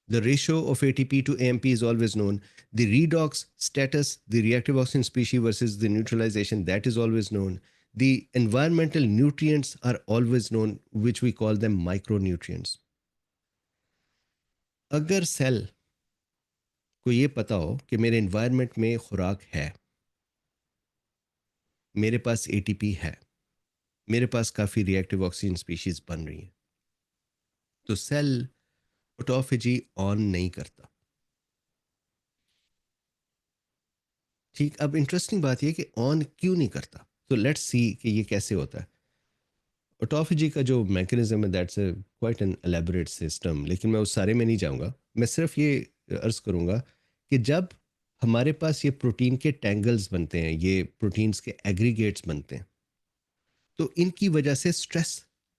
The ratio of ATP to AMP is always known. The redox status, the reactive oxygen species versus the neutralization, that is always known. The environmental nutrients are always known, which we call them micronutrients. अगर cell को ये पता हो कि मेरे environment में खुराक है, मेरे पास ATP है, मेरे पास काफ़ी रिएक्टिव ऑक्सीजन स्पीशीज बन रही हैं, तो सेल ऑटोफेजी ऑन नहीं करता। ठीक, अब इंटरेस्टिंग बात यह कि ऑन क्यों नहीं करता, तो लेट्स सी कि ये कैसे होता है। ऑटोफेजी का जो मैकेनिज्म है that's quite an elaborate system, लेकिन मैं उस सारे में नहीं जाऊंगा। मैं सिर्फ ये अर्ज करूंगा कि जब हमारे पास ये प्रोटीन के टैंगल्स बनते हैं, ये प्रोटीन्स के एग्रीगेट्स बनते हैं, तो इनकी वजह से स्ट्रेस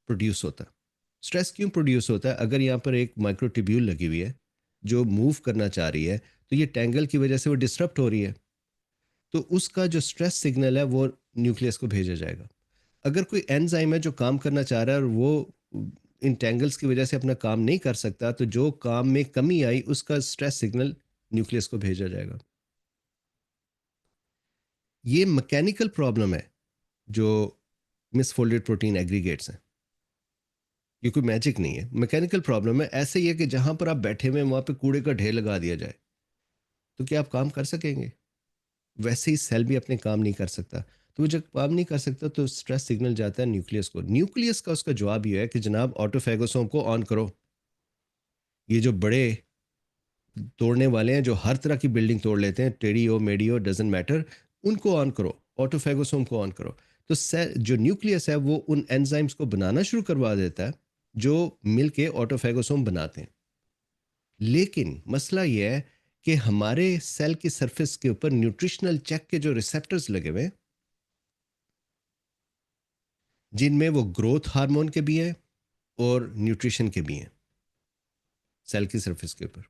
प्रोड्यूस होता है। स्ट्रेस क्यों प्रोड्यूस होता है? अगर यहाँ पर एक माइक्रोट्यूब्यूल लगी हुई है जो मूव करना चाह रही है, तो ये टैंगल की वजह से वो डिस्टर्ब हो रही है, तो उसका जो स्ट्रेस सिग्नल है वो न्यूक्लियस को भेजा जाएगा। अगर कोई एंजाइम है जो काम करना चाह रहा है और वो इन टैंगल्स की वजह से अपना काम नहीं कर सकता, तो जो काम में कमी आई उसका स्ट्रेस सिग्नल न्यूक्लियस को भेजा जाएगा। ये मैकेनिकल प्रॉब्लम है जो मिसफोल्डेड प्रोटीन एग्रीगेट्स हैं। ये कोई मैजिक नहीं है, मैकेनिकल प्रॉब्लम है। ऐसे ही है कि जहां पर आप बैठे हुए वहां पे कूड़े का ढेर लगा दिया जाए, तो क्या आप काम कर सकेंगे? वैसे ही सेल भी अपने काम नहीं कर सकता। तो वो जब काम नहीं कर सकता तो स्ट्रेस सिग्नल जाता है न्यूक्लियस को। न्यूक्लियस का उसका जवाब ये है कि जनाब ऑटोफेगोसोम को ऑन करो। ये जो बड़े तोड़ने वाले हैं, जो हर तरह की बिल्डिंग तोड़ लेते हैं, टेढ़ी हो मेढ़ी हो डजेंट मैटर, उनको ऑन करो, ऑटोफेगोसोम को ऑन करो। तो सेल जो न्यूक्लियस है वो उन एंजाइम्स को बनाना शुरू करवा देता है जो मिलके ऑटोफेगोसोम बनाते हैं। लेकिन मसला ये है कि हमारे सेल की सरफेस के ऊपर न्यूट्रिशनल चेक के जो रिसेप्टर्स लगे हुए हैं, जिनमें वो ग्रोथ हार्मोन के भी हैं और न्यूट्रिशन के भी हैं, सेल की सरफेस के ऊपर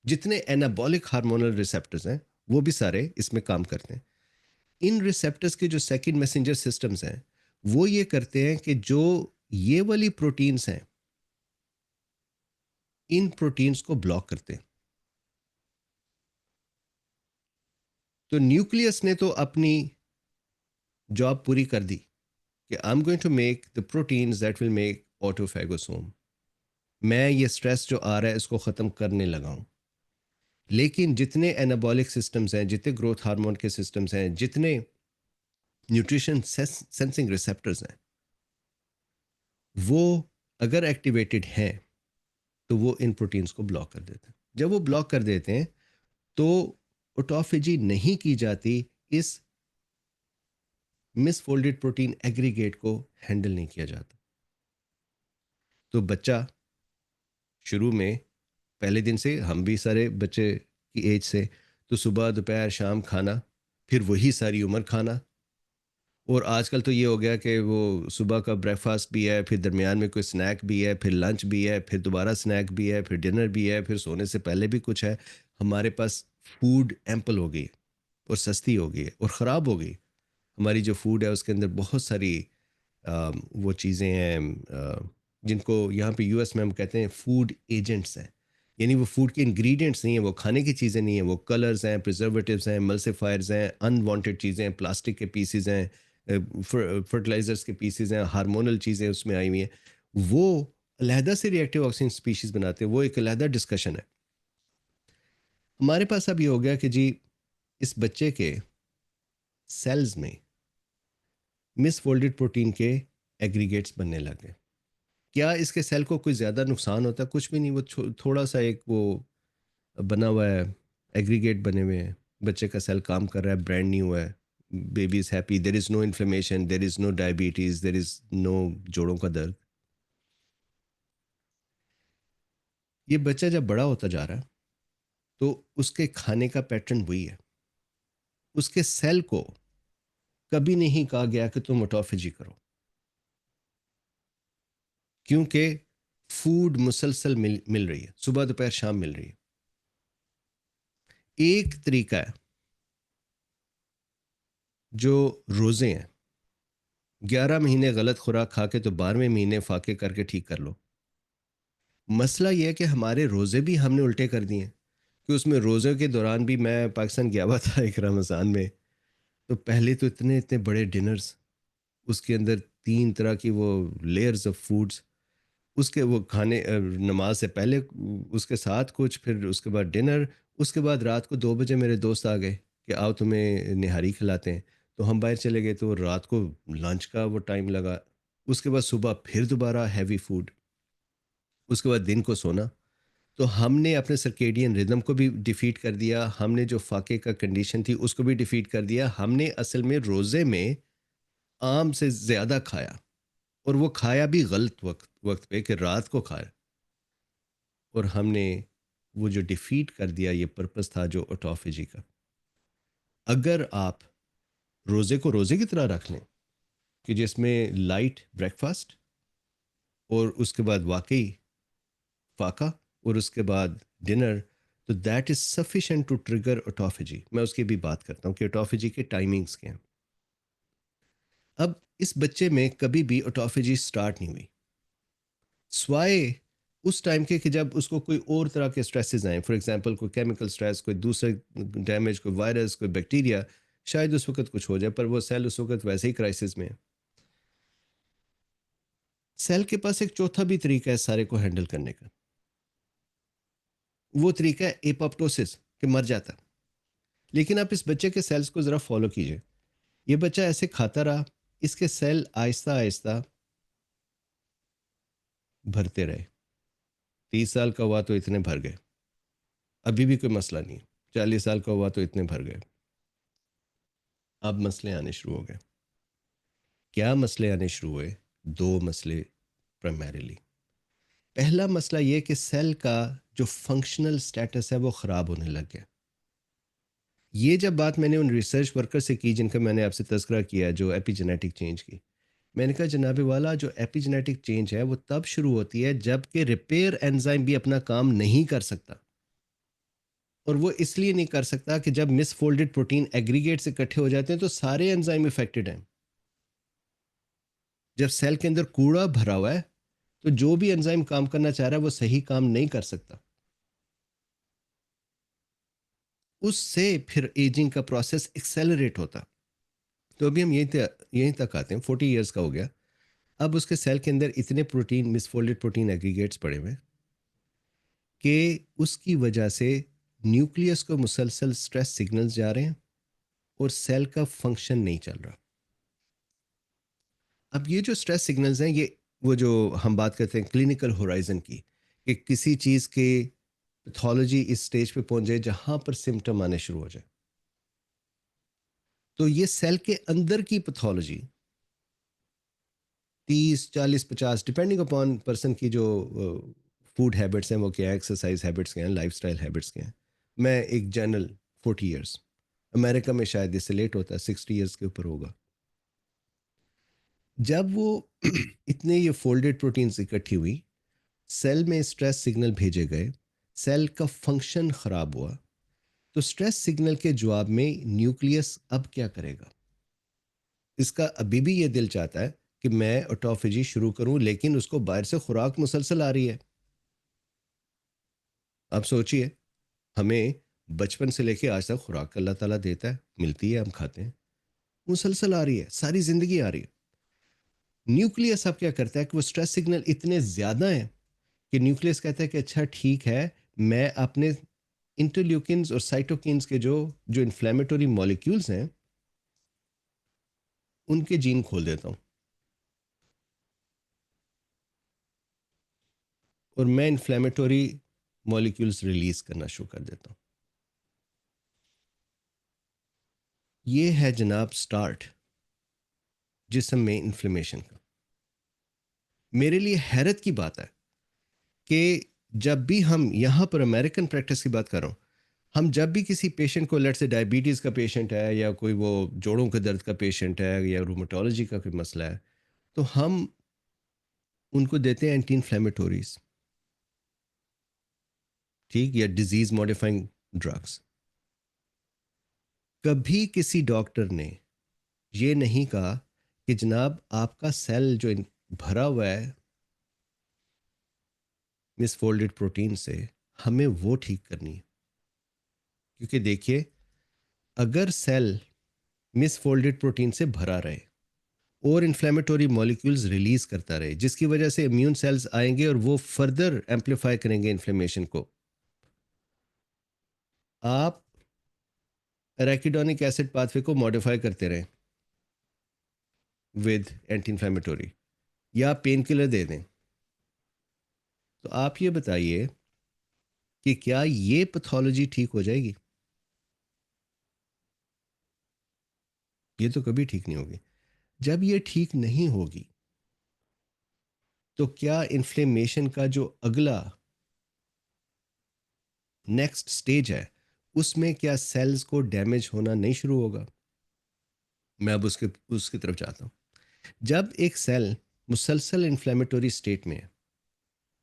जितने एनाबॉलिक हार्मोनल रिसेप्टर्स हैं वो भी सारे इसमें काम करते हैं। इन रिसेप्टर्स के जो सेकंड मैसेंजर सिस्टम्स हैं वो ये करते हैं कि जो ये वाली प्रोटीन्स हैं, इन प्रोटीन्स को ब्लॉक करते हैं। तो न्यूक्लियस ने तो अपनी जॉब पूरी कर दी कि I am going to make the proteins that will make autophagosome. मैं ये स्ट्रेस जो आ रहा है इसको ख़त्म करने लगा हूं। लेकिन जितने एनाबॉलिक सिस्टम्स हैं, जितने ग्रोथ हार्मोन के सिस्टम्स हैं, जितने न्यूट्रिशन सेंसिंग रिसेप्टर्स हैं, वो अगर एक्टिवेटेड हैं तो वो इन प्रोटीन्स को ब्लॉक कर देते हैं। जब वो ब्लॉक कर देते हैं तो ऑटोफेजी नहीं की जाती, इस मिसफोल्डेड प्रोटीन एग्रीगेट को हैंडल नहीं किया जाता। तो बच्चा शुरू में, पहले दिन से हम भी सारे बच्चे की एज से, तो सुबह दोपहर शाम खाना, फिर वही सारी उम्र खाना। और आजकल तो ये हो गया कि वो सुबह का ब्रेकफास्ट भी है, फिर दरमियान में कोई स्नैक भी है, फिर लंच भी है, फिर दोबारा स्नैक भी है, फिर डिनर भी है, फिर सोने से पहले भी कुछ है। हमारे पास फूड एम्पल हो गई और सस्ती हो गई और ख़राब हो गई। हमारी जो फूड है उसके अंदर बहुत सारी वो चीज़ें हैं जिनको यहाँ पे यूएस में हम कहते हैं फूड एजेंट्स हैं। यानी वो फूड के इंग्रेडिएंट्स नहीं है, वो खाने की चीज़ें नहीं है, वो कलर्स हैं, प्रिजर्वेटिव्स हैं, मल्सीफायर्स हैं, अनवांटेड चीज़ें हैं, प्लास्टिक के पीसेज हैं, फर्टिलाइजर्स के पीसेज हैं, हार्मोनल चीज़ें उसमें आई हुई हैं। वो अलहदा से रिएक्टिव ऑक्सीजन स्पीशीज़ बनाते हैं, वो एक अलहदा डिस्कशन है। हमारे पास अब ये हो गया कि जी इस बच्चे के सेल्स में मिसफोल्डेड प्रोटीन के एग्रीगेट्स बनने लगे। क्या इसके सेल को कोई ज़्यादा नुकसान होता है? कुछ भी नहीं, वो थोड़ा सा एक वो बना हुआ है, एग्रीगेट बने हुए हैं, बच्चे का सेल काम कर रहा है, ब्रांड न्यू है, baby is happy, there is no inflammation, there is no diabetes, there is no जोड़ों का दर्द। ये बच्चा जब बड़ा होता जा रहा है तो उसके खाने का पैटर्न वही है। उसके सेल को कभी नहीं कहा गया कि तुम ऑटोफेजी करो, क्योंकि फूड मुसलसल मिल रही है, सुबह दोपहर शाम मिल रही है। एक तरीका है जो रोज़े हैं, 11 महीने गलत खुराक खा के तो 12वें महीने फाके करके ठीक कर लो। मसला यह है कि हमारे रोज़े भी हमने उल्टे कर दिए हैं कि उसमें रोज़े के दौरान भी, मैं पाकिस्तान गया हुआ था एक रमज़ान में, तो पहले तो इतने इतने बड़े डिनर्स, उसके अंदर 3 तरह की वो लेयर्स ऑफ फूड्स, उसके वो खाने नमाज से पहले उसके साथ कुछ, फिर उसके बाद डिनर, उसके बाद रात को 2 बजे मेरे दोस्त आ गए कि आओ तुम्हें निहारी खिलाते हैं। तो हम बाहर चले गए, तो रात को लंच का वो टाइम लगा, उसके बाद सुबह फिर दोबारा हैवी फूड, उसके बाद दिन को सोना। तो हमने अपने सर्केडियन रिदम को भी डिफीट कर दिया, हमने जो फाके का कंडीशन थी उसको भी डिफीट कर दिया। हमने असल में रोज़े में आम से ज़्यादा खाया, और वो खाया भी गलत वक्त वक्त पे कि रात को खाया। और हमने वो जो डिफीट कर दिया, ये पर्पस था जो ऑटोफेजी का। अगर आप रोज़े को रोज़े की तरह रख लें कि जिसमें लाइट ब्रेकफास्ट और उसके बाद वाकई फाका और उसके बाद डिनर, तो that is sufficient to trigger autophagy. मैं उसकी भी बात करता हूँ कि ऑटोफेजी के टाइमिंग्स क्या हैं। अब इस बच्चे में कभी भी ऑटोफेजी स्टार्ट नहीं हुई स्वाय उस टाइम के कि जब उसको कोई और तरह के स्ट्रेसेस आए, फॉर एग्जांपल कोई केमिकल स्ट्रेस, कोई दूसरे डैमेज, कोई वायरस, कोई बैक्टीरिया, शायद उस वक्त कुछ हो जाए, पर वो सेल उस वक्त वैसे ही क्राइसिस में है। सेल के पास एक चौथा भी तरीका है सारे को हैंडल करने का, वो तरीका है एपोप्टोसिस, कि मर जाता। लेकिन आप इस बच्चे के सेल्स को ज़रा फॉलो कीजिए। ये बच्चा ऐसे खाता रहा, इसके सेल आहिस्ता आहिस्ता भरते रहे। 30 साल का हुआ तो इतने भर गए, अभी भी कोई मसला नहीं। 40 साल का हुआ तो इतने भर गए। अब मसले आने शुरू हो गए। क्या मसले आने शुरू हुए? दो मसले प्राइमरीली। पहला मसला ये कि सेल का जो फंक्शनल स्टेटस है वो ख़राब होने लग गया। ये जब बात मैंने उन रिसर्च वर्कर से की जिनका मैंने आपसे तज़किरा किया, जो एपिजेनेटिक चेंज की, मैंने कहा जनाब वाला, जो एपिजेनेटिक चेंज है वो तब शुरू होती है जब कि रिपेयर एंजाइम भी अपना काम नहीं कर सकता। और वो इसलिए नहीं कर सकता कि जब मिसफोल्डेड प्रोटीन एग्रीगेट से इकट्ठे हो जाते हैं तो सारे एंजाइम इफेक्टेड हैं। जब सेल के अंदर कूड़ा भरा हुआ है तो जो भी एंजाइम काम करना चाह रहा है वो सही काम नहीं कर सकता। उससे फिर एजिंग का प्रोसेस एक्सेलरेट होता। तो अभी हम यहीं तक आते हैं, 40 ईयर्स का हो गया। अब उसके सेल के अंदर इतने प्रोटीन, मिसफोल्डेड प्रोटीन एग्रीगेट्स पड़े हुए हैं कि उसकी वजह से न्यूक्लियस को मुसलसल स्ट्रेस सिग्नल्स जा रहे हैं और सेल का फंक्शन नहीं चल रहा। अब ये जो स्ट्रेस सिग्नल्स हैं, ये वो जो हम बात करते हैं क्लिनिकल होराइजन की, कि किसी चीज़ के पैथोलॉजी इस स्टेज पे पहुंच जाए जहां पर सिम्टम आने शुरू हो जाए, तो ये सेल के अंदर की पैथोलॉजी 30, 40, 50 डिपेंडिंग अपॉन पर्सन की जो फूड हैबिट्स हैं वो क्या है, एक्सरसाइज हैबिट्स क्या हैं, लाइफस्टाइल हैबिट्स क्या हैं। मैं एक जनरल 40 ईयर्स, अमेरिका में शायद इससे लेट होता है, 60 ईयर्स के ऊपर होगा। जब वो इतने ये फोल्डेड प्रोटीन्स इकट्ठी हुई, सेल में स्ट्रेस सिग्नल भेजे गए, सेल का फंक्शन खराब हुआ, तो स्ट्रेस सिग्नल के जवाब में न्यूक्लियस अब क्या करेगा? इसका अभी भी ये दिल चाहता है कि मैं ऑटोफेजी शुरू करूं, लेकिन उसको बाहर से खुराक मुसलसल आ रही है। आप सोचिए, हमें बचपन से लेके आज तक खुराक अल्लाह ताला देता है, मिलती है, हम खाते हैं, मुसलसल आ रही है, सारी जिंदगी आ रही है। न्यूक्लियस अब क्या करता है कि वो स्ट्रेस सिग्नल इतने ज्यादा हैं कि न्यूक्लियस कहता है कि अच्छा ठीक है, मैं अपने इंटरल्यूकिन्स और साइटोकिन्स के जो जो इन्फ्लेमेटरी मॉलिक्यूल्स हैं उनके जीन खोल देता हूं और मैं इन्फ्लेमेटरी मॉलिक्यूल्स रिलीज करना शुरू कर देता हूं। ये है जनाब स्टार्ट जिस्म में इन्फ्लेमेशन का। मेरे लिए हैरत की बात है कि जब भी हम यहाँ पर अमेरिकन प्रैक्टिस की बात कर रहा हूँ, हम जब भी किसी पेशेंट को, लेट से डायबिटीज़ का पेशेंट है या कोई वो जोड़ों के दर्द का पेशेंट है या रूमेटोलॉजी का कोई मसला है, तो हम उनको देते हैं एंटी इन्फ्लेमेटोरीज, ठीक, या डिजीज मॉडिफाइंग ड्रग्स। कभी किसी डॉक्टर ने ये नहीं कहा कि जनाब आपका सेल जो भरा हुआ है मिसफोल्डेड प्रोटीन से, हमें वो ठीक करनी है। क्योंकि देखिए, अगर सेल मिसफोल्डेड प्रोटीन से भरा रहे और इन्फ्लेमेटरी मॉलिक्यूल्स रिलीज करता रहे, जिसकी वजह से इम्यून सेल्स आएंगे और वो फर्दर एम्पलीफाई करेंगे इन्फ्लेमेशन को, आप एराकिडोनिक एसिड पाथवे को मॉडिफाई करते रहें विद एंटी इन्फ्लेमेटरी या पेन किलर दे दें, तो आप ये बताइए कि क्या ये पैथोलॉजी ठीक हो जाएगी? ये तो कभी ठीक नहीं होगी। जब ये ठीक नहीं होगी तो क्या इन्फ्लेमेशन का जो अगला नेक्स्ट स्टेज है उसमें क्या सेल्स को डैमेज होना नहीं शुरू होगा? मैं अब उसकी तरफ जाता हूं। जब एक सेल मुसलसल इन्फ्लेमेटरी स्टेट में है,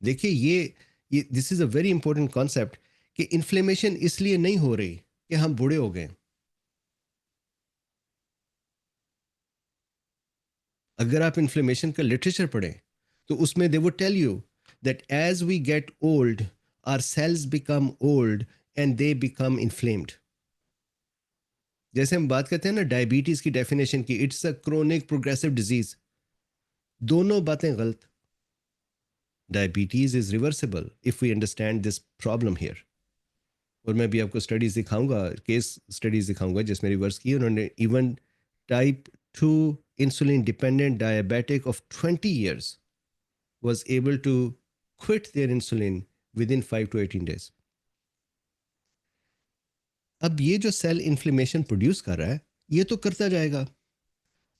देखिए ये this is a very important concept कि इन्फ्लेमेशन इसलिए नहीं हो रही कि हम बूढ़े हो गए। अगर आप इन्फ्लेमेशन का लिटरेचर पढ़ें तो उसमें they would tell you that as we get old our cells become old and they become inflamed. जैसे हम बात करते हैं ना डायबिटीज की डेफिनेशन की, it's a chronic progressive disease. दोनों बातें गलत। Diabetes is reversible if we understand this problem here. और मैं भी आपको स्टडीज दिखाऊंगा, केस स्टडीज दिखाऊंगा जिसमें रिवर्स की उन्होंने। Even type 2 insulin dependent diabetic of 20 years was able to quit their insulin within 5 to 18 days. अब ये जो सेल इन्फ्लेमेशन प्रोड्यूस कर रहा है ये तो करता जाएगा।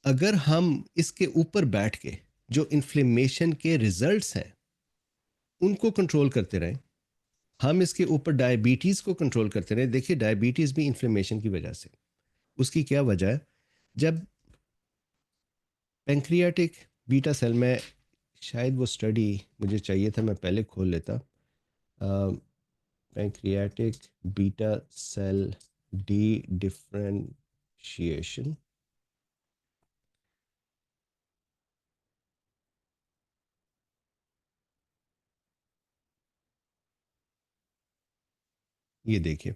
अगर हम इसके ऊपर बैठ के जो इन्फ्लेमेशन के रिजल्ट्स हैं उनको कंट्रोल करते रहें, हम इसके ऊपर डायबिटीज़ को कंट्रोल करते रहें। देखिए डायबिटीज़ भी इन्फ्लेमेशन की वजह से। उसकी क्या वजह है? जब पेंक्रियाटिक बीटा सेल में, शायद वो स्टडी मुझे चाहिए था, मैं पहले खोल लेता। Pancreatic beta cell de differentiation, ये देखिए,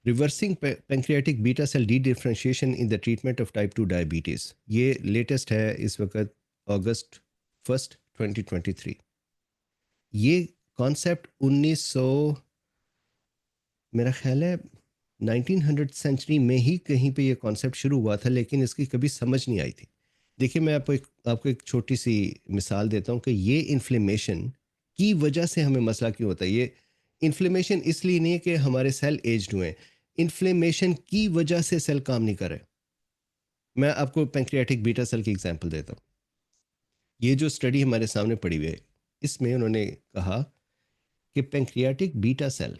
reversing pancreatic beta cell de differentiation in the treatment of type 2 diabetes. ये लेटेस्ट है इस वक्त, अगस्त 1 2023। ये कॉन्सेप्ट 1900, मेरा ख्याल है 1900 सेंचुरी में ही कहीं पे ये कॉन्सेप्ट शुरू हुआ था, लेकिन इसकी कभी समझ नहीं आई थी। देखिए मैं आपको एक छोटी सी मिसाल देता हूँ कि ये इन्फ्लेमेशन की वजह से हमें मसला क्यों होता है। ये इन्फ्लेमेशन इसलिए नहीं है कि हमारे सेल एज्ड हुए, इन्फ्लेमेशन की वजह से सेल काम नहीं कर रहे। मैं आपको पेंक्रियाटिक बीटा सेल की एग्जांपल देता हूँ। ये जो स्टडी हमारे सामने पड़ी हुई है, इसमें उन्होंने कहा कि पेंक्रियाटिक बीटा सेल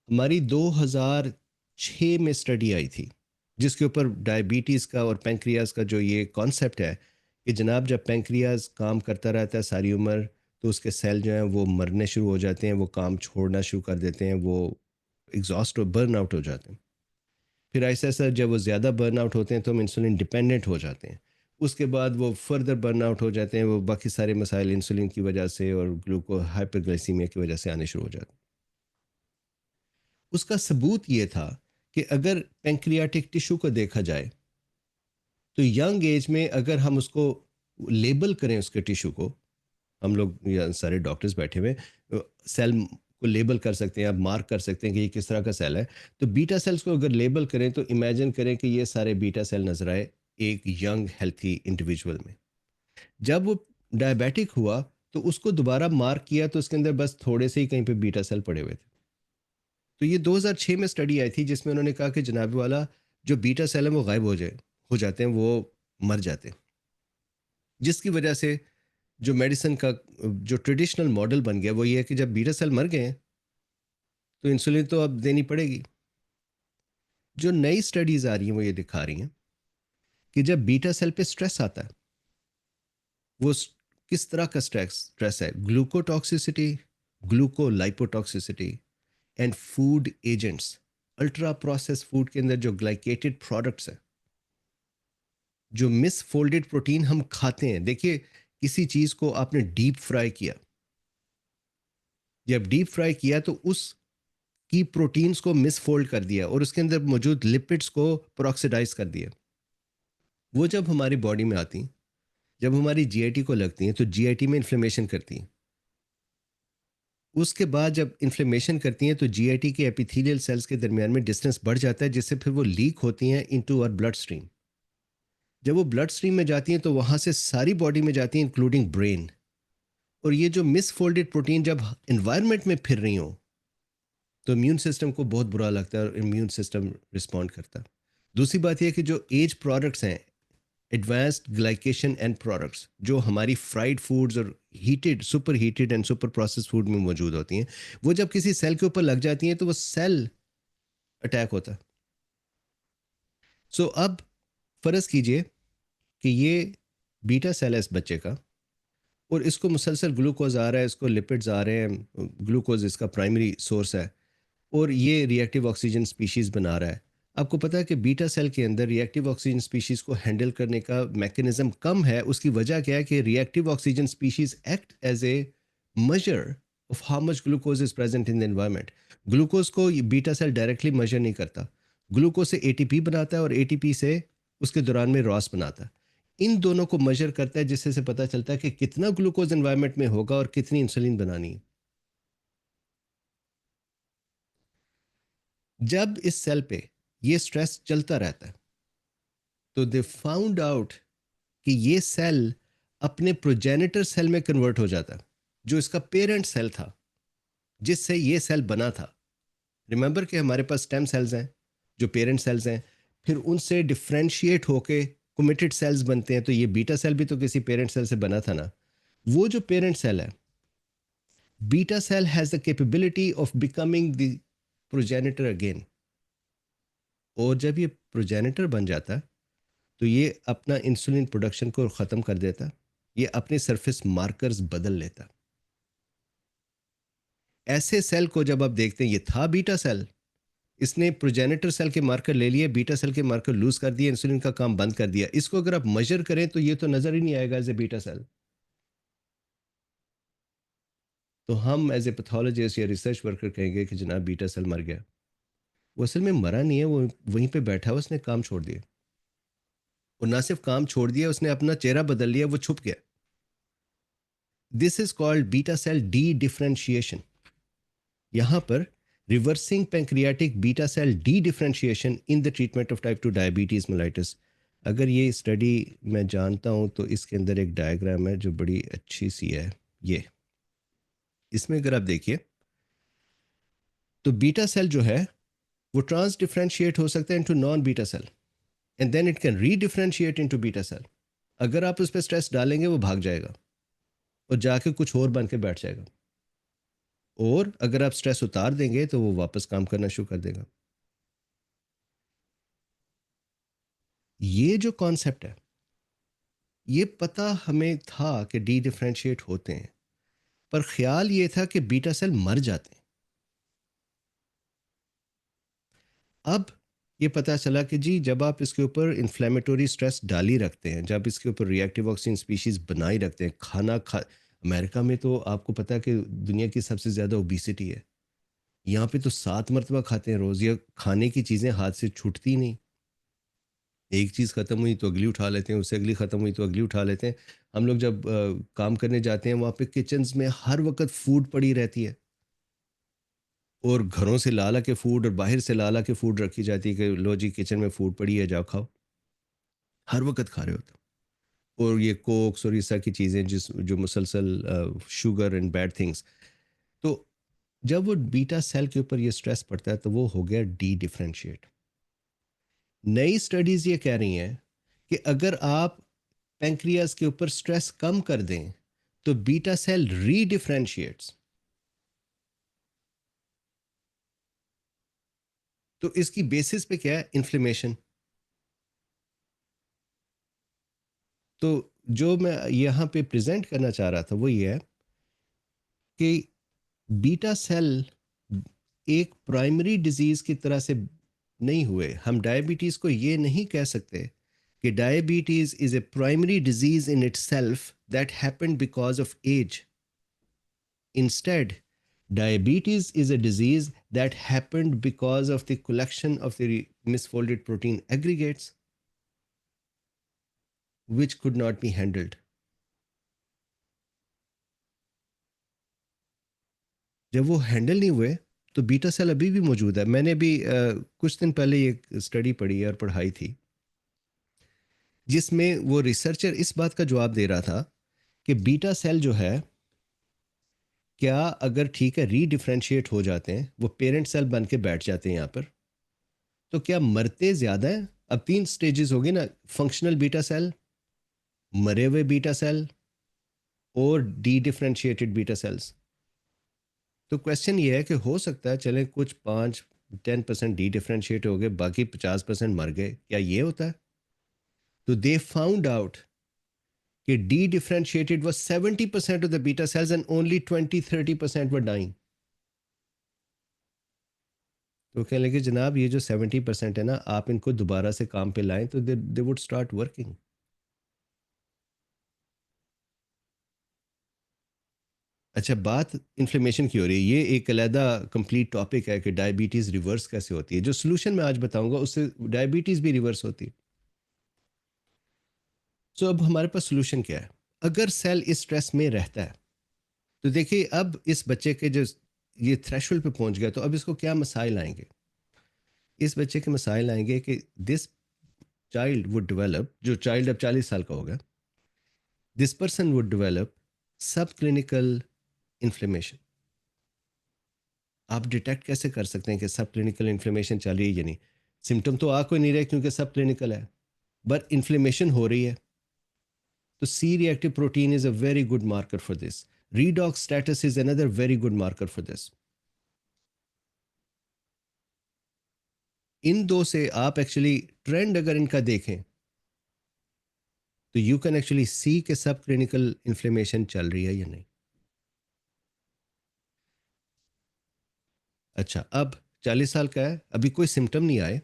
हमारी 2006 में स्टडी आई थी, जिसके ऊपर डायबिटीज़ का और पेंक्रियाज का जो ये कॉन्सेप्ट है कि जनाब जब पेंक्रियाज काम करता रहता है सारी उम्र तो उसके सेल जो हैं वो मरने शुरू हो जाते हैं, वो काम छोड़ना शुरू कर देते हैं, वो एग्जॉस्ट और बर्न आउट हो जाते हैं। फिर ऐसा ऐसा जब वो ज़्यादा बर्न आउट होते हैं तो हम इंसुलिन डिपेंडेंट हो जाते हैं। उसके बाद वो फर्दर बर्न आउट हो जाते हैं, वो बाकी सारे मसाइल इंसुलिन की वजह से और ग्लूको हाइपरग्लाइसीमिया की वजह से आने शुरू हो जाते हैं। उसका सबूत ये था कि अगर पेंक्रियाटिक टिश्यू को देखा जाए तो यंग एज में अगर हम उसको लेबल करें, उसके टिश्यू को, हम लोग या सारे डॉक्टर्स बैठे हुए सेल को लेबल कर सकते हैं, आप मार्क कर सकते हैं कि ये किस तरह का सेल है। तो बीटा सेल्स को अगर लेबल करें तो इमेजिन करें कि ये सारे बीटा सेल नजर आए एक यंग हेल्थी इंडिविजुअल में। जब वो डायबिटिक हुआ तो उसको दोबारा मार्क किया तो उसके अंदर बस थोड़े से ही कहीं पे बीटा सेल पड़े हुए थे। तो ये 2006 में स्टडी आई थी जिसमें उन्होंने कहा कि जनाब वाला जो बीटा सेल है वो गायब हो जाते हैं, वो मर जाते हैं। जिसकी वजह से जो मेडिसिन का जो ट्रेडिशनल मॉडल बन गया वो ये है कि जब बीटा सेल मर गए तो इंसुलिन तो अब देनी पड़ेगी। जो नई स्टडीज आ रही हैं वो ये दिखा रही हैं कि जब बीटा सेल पे स्ट्रेस आता है, वो किस तरह का स्ट्रेस है, glucotoxicity, glucolipotoxicity and food agents, ultra process food के अंदर जो ग्लाइकेटेड प्रोडक्ट्स हैं, जो मिस फोल्डेड प्रोटीन हम खाते हैं। देखिए किसी चीज को आपने डीप फ्राई किया, जब डीप फ्राई किया तो उस की प्रोटीन्स को मिसफोल्ड कर दिया और उसके अंदर मौजूद लिपिड्स को पेरोक्सिडाइज कर दिया। वो जब हमारी बॉडी में आती, जब हमारी जीआईटी को लगती हैं तो जीआईटी में इन्फ्लेमेशन करती हैं। उसके बाद जब इन्फ्लेमेशन करती हैं तो जीआईटी के एपिथेलियल सेल्स के दरमियान में डिस्टेंस बढ़ जाता है, जिससे फिर वो लीक होती हैं इनटू आवर ब्लड स्ट्रीम। जब वो ब्लड स्ट्रीम में जाती हैं तो वहाँ से सारी बॉडी में जाती हैं इंक्लूडिंग ब्रेन। और ये जो मिसफोल्डेड प्रोटीन जब इन्वायरमेंट में फिर रही हो तो इम्यून सिस्टम को बहुत बुरा लगता है और इम्यून सिस्टम रिस्पॉन्ड करता है। दूसरी बात यह है कि जो एज प्रोडक्ट्स हैं, एडवांस्ड ग्लाइकेशन एंड प्रोडक्ट्स, जो हमारी फ्राइड फूड्स और heated, super heated and super process food में मौजूद होती हैं, वो जब किसी सेल के ऊपर लग जाती हैं तो वो सेल अटैक होता है। सो अब फ़र्ज़ कीजिए कि ये बीटा सेल है इस बच्चे का और इसको मुसलसल ग्लूकोज आ रहा है, इसको लिपिड्स आ रहे हैं, ग्लूकोज इसका प्राइमरी सोर्स है। और ये रिएक्टिव ऑक्सीजन स्पीशीज बना रहा है। आपको पता है कि बीटा सेल के अंदर रिएक्टिव ऑक्सीजन स्पीशीज को हैंडल करने का मैकेनिज्म कम है। उसकी वजह क्या है कि reactive oxygen species act as a measure of how much glucose is present in the environment. Glucose को बीटा सेल डायरेक्टली मेजर नहीं करता, ग्लूकोज से एटीपी बनाता है और एटीपी से उसके दौरान में रॉस बनाता है। इन दोनों को मेजर करता है, जिससे से पता चलता है कि कितना ग्लूकोज एनवायरनमेंट में होगा और कितनी इंसुलिन बनानी है। जब इस सेल पे ये स्ट्रेस चलता रहता है तो दे फाउंड आउट कि ये सेल अपने प्रोजेनिटर सेल में कन्वर्ट हो जाता है, जो इसका पेरेंट सेल था जिससे ये सेल बना था। रिमेंबर कि हमारे पास स्टेम सेल्स हैं जो पेरेंट सेल्स हैं, फिर उनसे डिफ्रेंशिएट होके कोमिटेड सेल्स बनते हैं। तो ये बीटा सेल भी तो किसी पेरेंट सेल से बना था ना। वो जो पेरेंट सेल है, beta cell has the capability of becoming the progenitor again. और जब ये प्रोजेनिटर बन जाता है तो ये अपना इंसुलिन प्रोडक्शन को ख़त्म कर देता, ये अपने सरफेस मार्कर्स बदल लेता। ऐसे सेल को जब आप देखते हैं, ये था बीटा सेल, इसने प्रोजेनिटर सेल के मार्कर ले लिए, बीटा सेल के मार्कर लूज कर दिए, इंसुलिन का काम बंद कर दिया। इसको अगर आप मेजर करें तो ये तो नजर ही नहीं आएगा एज ए बीटा सेल। तो हम एज ए पैथोलॉजिस्ट या रिसर्च वर्कर कहेंगे कि जनाब बीटा सेल मर गया। वो असल में मरा नहीं है, वो वहीं पे बैठा हुआ, उसने काम छोड़ दिया। और ना सिर्फ काम छोड़ दिया, उसने अपना चेहरा बदल लिया, वो छुप गया। This is called beta cell de differentiation. यहां पर reversing pancreatic beta cell de differentiation in the treatment of type 2 diabetes mellitus. अगर ये स्टडी मैं जानता हूं तो इसके अंदर एक डायग्राम है जो बड़ी अच्छी सी है। ये इसमें अगर आप देखिए तो बीटा सेल जो है वो ट्रांस डिफ्रेंशिएट हो सकता है into non beta cell and then it can redifferentiate into beta cell. अगर आप उस पर स्ट्रेस डालेंगे वो भाग जाएगा और जाके कुछ और बन के बैठ जाएगा, और अगर आप स्ट्रेस उतार देंगे तो वो वापस काम करना शुरू कर देगा। ये जो कॉन्सेप्ट है, ये पता हमें था कि डी डिफ्रेंशिएट होते हैं, पर ख्याल ये था कि बीटा सेल मर जाते हैं। अब ये पता चला कि जी जब आप इसके ऊपर इन्फ्लेमेटरी स्ट्रेस डाली रखते हैं, जब इसके ऊपर रिएक्टिव ऑक्सीजन स्पीशीज बनाई रखते हैं, खाना खा अमेरिका में तो आपको पता है कि दुनिया की सबसे ज़्यादा ओबिसिटी है। यहाँ पे तो 7 मरतबा खाते हैं रोज़। ये खाने की चीज़ें हाथ से छूटती नहीं। एक चीज़ ख़त्म हुई तो अगली उठा लेते हैं, उससे अगली ख़त्म हुई तो अगली उठा लेते हैं। हम लोग जब काम करने जाते हैं वहाँ पे किचन्स में हर वक्त फूड पड़ी रहती है, और घरों से ला के फूड और बाहर से ला के फूड रखी जाती है कि लो जी किचन में फूड पड़ी है, जाओ खाओ। हर वक्त खा रहे होते हो। और ये कोक्स और इस तरह की चीज़ें जो मुसलसल शुगर एंड बैड थिंग्स। तो जब वो बीटा सेल के ऊपर ये स्ट्रेस पड़ता है तो वो हो गया डी डिफ्रेंशिएट। नई स्टडीज ये कह रही हैं कि अगर आप पेंक्रियास के ऊपर स्ट्रेस कम कर दें तो बीटा सेल रीडिफ्रेंशिएट्स। तो इसकी बेसिस पे क्या है? इन्फ्लेमेशन। तो जो मैं यहाँ पे प्रेजेंट करना चाह रहा था वो ये है कि बीटा सेल एक प्राइमरी डिजीज की तरह से नहीं हुए। हम डायबिटीज को ये नहीं कह सकते कि diabetes is a primary disease in itself that happened because of age. Instead, diabetes is a disease that happened because of the collection of the misfolded protein aggregates which could not be handled. जब वो handle नहीं हुए तो beta cell अभी भी मौजूद है। मैंने भी कुछ दिन पहले एक स्टडी पढ़ी है और पढ़ाई थी जिसमें वो रिसर्चर इस बात का जवाब दे रहा था कि बीटा सेल जो है, क्या अगर ठीक है रीडिफ्रेंशिएट हो जाते हैं, वो पेरेंट सेल बन के बैठ जाते हैं यहाँ पर, तो क्या मरते ज़्यादा हैं? अब 3 स्टेजेस हो गए ना, फंक्शनल बीटा सेल, मरे हुए बीटा सेल और डी डिफ्रेंशिएटेड बीटा सेल्स। तो क्वेश्चन ये है कि हो सकता है चलें कुछ 5-10% डी डिफ्रेंशिएट हो गए, बाकी 50% मर गए, क्या ये होता है? तो दे फाउंड आउट कि D differentiated was 70% of the beta cells and only 20-30% were dying. तो कहने लगे जनाब ये जो 70% है ना, आप इनको दोबारा से काम पे लाएं तो दे वुड स्टार्ट वर्किंग। अच्छा, बात इन्फ्लेमेशन की हो रही है, ये एक अलहदा कंप्लीट टॉपिक है कि डायबिटीज़ रिवर्स कैसे होती है। जो सोल्यूशन मैं आज बताऊंगा उससे डायबिटीज़ भी रिवर्स होती है। सो अब हमारे पास सोल्यूशन क्या है? अगर सेल इस स्ट्रेस में रहता है तो देखिए अब इस बच्चे के जो ये थ्रेशोल्ड पे पहुंच गया, तो अब इसको क्या मसाइल आएंगे? इस बच्चे के मसाइल आएंगे कि दिस चाइल्ड वुड डेवलप, जो चाइल्ड अब 40 साल का होगा, दिस पर्सन वुड डेवलप सब क्लिनिकल इन्फ्लेमेशन। आप डिटेक्ट कैसे कर सकते हैं कि सब क्लिनिकल इन्फ्लेमेशन चल रही है या नहीं? सिम्टम तो आ कोई नहीं रहे क्योंकि सब क्लिनिकल है, बट इन्फ्लेमेशन हो रही है। तो C reactive protein is a very good marker for this. Redox status is another very good marker for this. इन दो से आप एक्चुअली ट्रेंड अगर इनका देखें तो यू कैन एक्चुअली सी के सब क्लिनिकल इन्फ्लेमेशन चल रही है या नहीं। अच्छा, अब 40 साल का है, अभी कोई सिम्टम नहीं आए,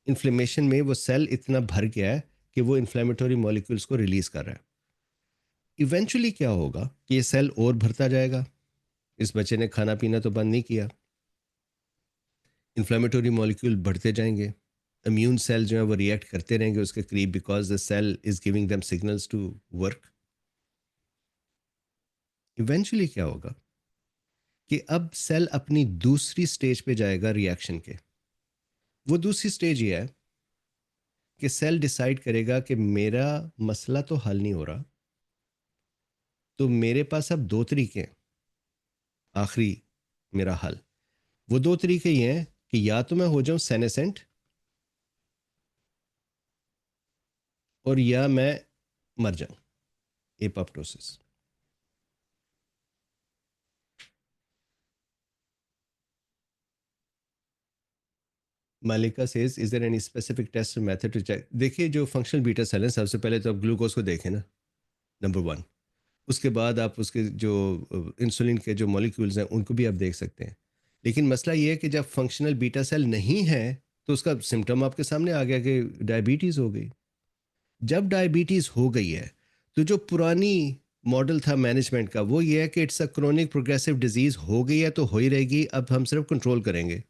इन्फ्लेमेशन में वो सेल इतना भर गया है कि वो इन्फ्लेमेटरी मॉलिक्यूल्स को रिलीज कर रहा है। इवेंचुअली क्या होगा कि ये सेल और भरता जाएगा। इस बच्चे ने खाना पीना तो बंद नहीं किया, इन्फ्लेमेटरी मॉलिक्यूल बढ़ते जाएंगे, इम्यून सेल जो है वो रिएक्ट करते रहेंगे उसके करीब, because the cell is giving them signals to work. Eventually क्या होगा कि अब सेल अपनी दूसरी स्टेज पे जाएगा रिएक्शन के। वो दूसरी स्टेज ये है कि सेल डिसाइड करेगा कि मेरा मसला तो हल नहीं हो रहा, तो मेरे पास अब दो तरीके हैं आखिरी मेरा हल। वो दो तरीके ये हैं कि या तो मैं हो जाऊं सेनेसेंट और या मैं मर जाऊं, apoptosis. Malika says is there any specific test method to check? देखिए जो फंक्शनल बीटा सेल है, सबसे पहले तो आप ग्लूकोज को देखें ना, नंबर वन। उसके बाद आप उसके जो इंसुलिन के जो मॉलिक्यूल्स हैं उनको भी आप देख सकते हैं। लेकिन मसला ये है कि जब फंक्शनल बीटा सेल नहीं है तो उसका सिम्टम आपके सामने आ गया कि डायबिटीज़ हो गई। जब डायबिटीज़ हो गई है तो जो पुरानी मॉडल था मैनेजमेंट का वो ये है कि it's a chronic progressive disease, हो गई है तो हो ही रहेगी, अब हम सिर्फ कंट्रोल करेंगे।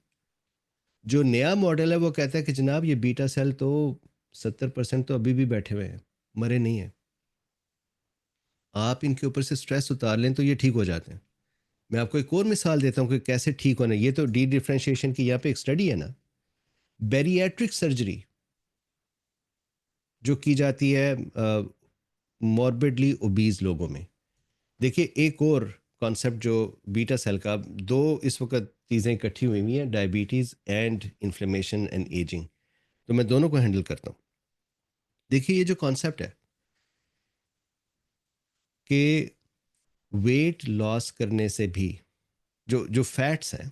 जो नया मॉडल है वो कहता है कि जनाब ये बीटा सेल तो 70% तो अभी भी बैठे हुए हैं, मरे नहीं हैं, आप इनके ऊपर से स्ट्रेस उतार लें तो ये ठीक हो जाते हैं। मैं आपको एक और मिसाल देता हूँ कि कैसे ठीक होना। ये तो डी डिफ्रेंशिएशन की यहाँ पे एक स्टडी है ना, बैरिएट्रिक सर्जरी जो की जाती है मॉर्बिडली ओबीज लोगों में। देखिए एक और कॉन्सेप्ट जो बीटा सेल का, दो इस वक्त चीज़ें इकट्ठी हुई हुई हैं, diabetes and inflammation and ageing, तो मैं दोनों को हैंडल करता हूँ। देखिए ये जो कॉन्सेप्ट है कि वेट लॉस करने से भी जो जो फैट्स हैं,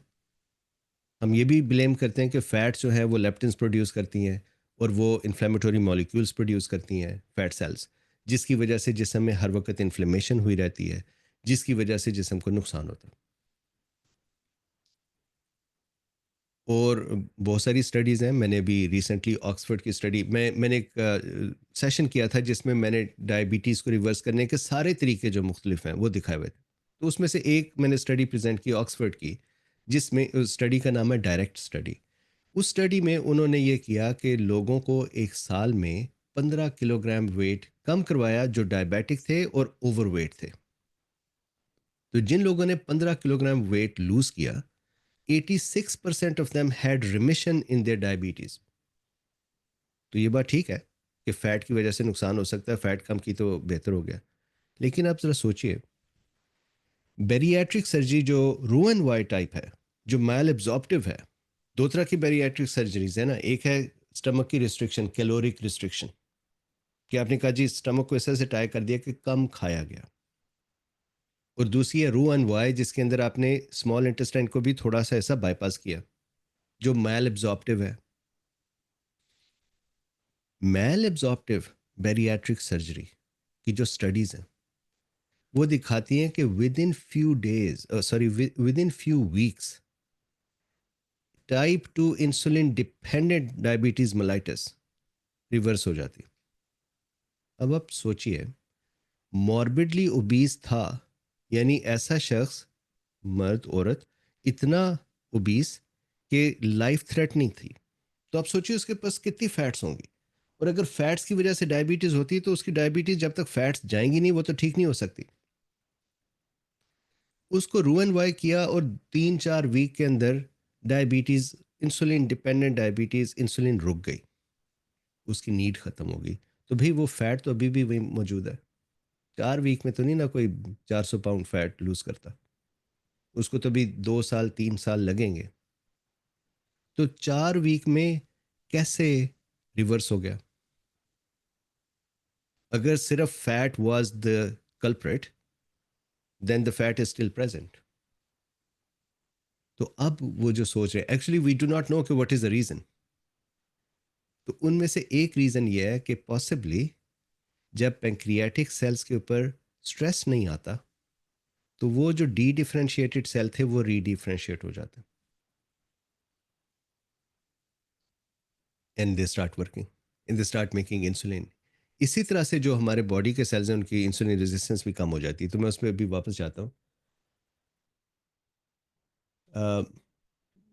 हम ये भी ब्लेम करते हैं कि फैट्स जो है वो लेप्टिन्स प्रोड्यूस करती हैं और वो इन्फ्लेमेटरी मॉलिक्यूल्स प्रोड्यूस करती हैं फैट सेल्स, जिसकी वजह से जिस्म में हर वक्त इन्फ्लेमेशन हुई रहती है, जिसकी वजह से जिस्म को नुकसान होता है। और बहुत सारी स्टडीज़ हैं, मैंने अभी रिसेंटली ऑक्सफोर्ड की स्टडी मैंने एक सेशन किया था जिसमें मैंने डायबिटीज़ को रिवर्स करने के सारे तरीके जो मुख्तलिफ हैं वो दिखाए हुए थे। तो उसमें से एक मैंने स्टडी प्रेजेंट की ऑक्सफोर्ड की, जिसमें उस स्टडी का नाम है डायरेक्ट स्टडी। उस स्टडी में उन्होंने ये किया कि लोगों को एक साल में 15 किलोग्राम वेट कम करवाया जो डायबिटिक थे और ओवरवेट थे। तो जिन लोगों ने 15 किलोग्राम वेट लूज किया, 86% of them had remission in their diabetes. तो ये बात ठीक है कि फैट की वजह से नुकसान हो सकता है, फैट कम की तो बेहतर हो गया। लेकिन आप जरा सोचिए, बेरियाट्रिक सर्जरी जो रो एंड वाई टाइप है, जो माइल एब्जॉर्प्टिव है, दो तरह की बेरियाट्रिक सर्जरीज है ना, एक है स्टमक की रिस्ट्रिक्शन, कैलोरिक रिस्ट्रिक्शन, कि आपने कहा जी स्टमक को ऐसे टाई कर दिया कि कम खाया गया, और दूसरी है रू एंड वाई जिसके अंदर आपने स्मॉल इंटेस्टाइन को भी थोड़ा सा ऐसा बाईपास किया, जो मैल एब्जॉर्प्टिव है। मैल एब्जॉर्प्टिव बेरियाट्रिक सर्जरी की जो स्टडीज हैं वो दिखाती हैं कि with in few days, sorry with in few weeks, type 2 insulin dependent diabetes mellitus reverse हो जाती। अब आप सोचिए, मॉर्बिडली ओबीज था, यानी ऐसा शख्स, मर्द औरत, इतना ओबीस कि लाइफ थ्रेटनिंग थी। तो आप सोचिए उसके पास कितनी फैट्स होंगी, और अगर फैट्स की वजह से डायबिटीज होती है तो उसकी डायबिटीज जब तक फैट्स जाएंगी नहीं वो तो ठीक नहीं हो सकती। उसको रूएन वाई किया और 3-4 वीक के अंदर diabetes, insulin dependent diabetes, insulin रुक गई, उसकी नीड खत्म हो गई। तो भाई वो फैट तो अभी भी वही मौजूद है। 4 वीक में तो नहीं ना कोई 400 पाउंड फैट लूज करता, उसको तो भी 2 साल 3 साल लगेंगे। तो 4 वीक में कैसे रिवर्स हो गया? अगर सिर्फ fat was the culprit, then the fat is still present. तो अब वो जो सोच रहे हैं, actually we do not know कि व्हाट इज द रीजन। तो उनमें से एक रीजन ये है कि पॉसिबली जब पैंक्रियाटिक सेल्स के ऊपर स्ट्रेस नहीं आता तो वो जो डी डिफरेंशिएटेड सेल थे वो रीडिफरेंशिएट हो जाते and they start working and they start making insulin. इसी तरह से जो हमारे बॉडी के सेल्स हैं उनकी इंसुलिन रेजिस्टेंस भी कम हो जाती है। तो मैं उसमें अभी वापस जाता हूँ।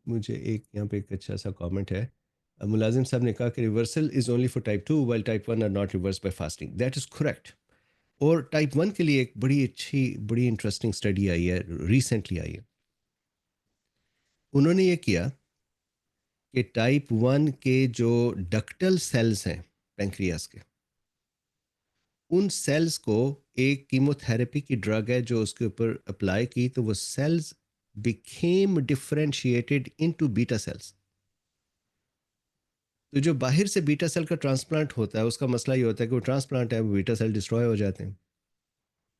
मुझे एक यहाँ पे एक अच्छा सा कमेंट है। मुलाजिम साहब ने कहा कि reversal is only for type 2 while type 1 are not reverse by fasting. That is correct. और टाइप 1 के लिए एक बड़ी अच्छी, बड़ी इंटरेस्टिंग स्टडी आई है, रिसेंटली आई है। उन्होंने ये किया कि टाइप 1 के जो डक्टल सेल्स हैं पेंक्रियास के, उन सेल्स को एक कीमोथेरेपी की ड्रग है जो उसके ऊपर अप्लाई की तो वो cells became differentiated into beta cells. तो जो बाहर से बीटा सेल का ट्रांसप्लांट होता है उसका मसला ये होता है कि वो ट्रांसप्लांट है, वो बीटा सेल डिस्ट्रॉय हो जाते हैं।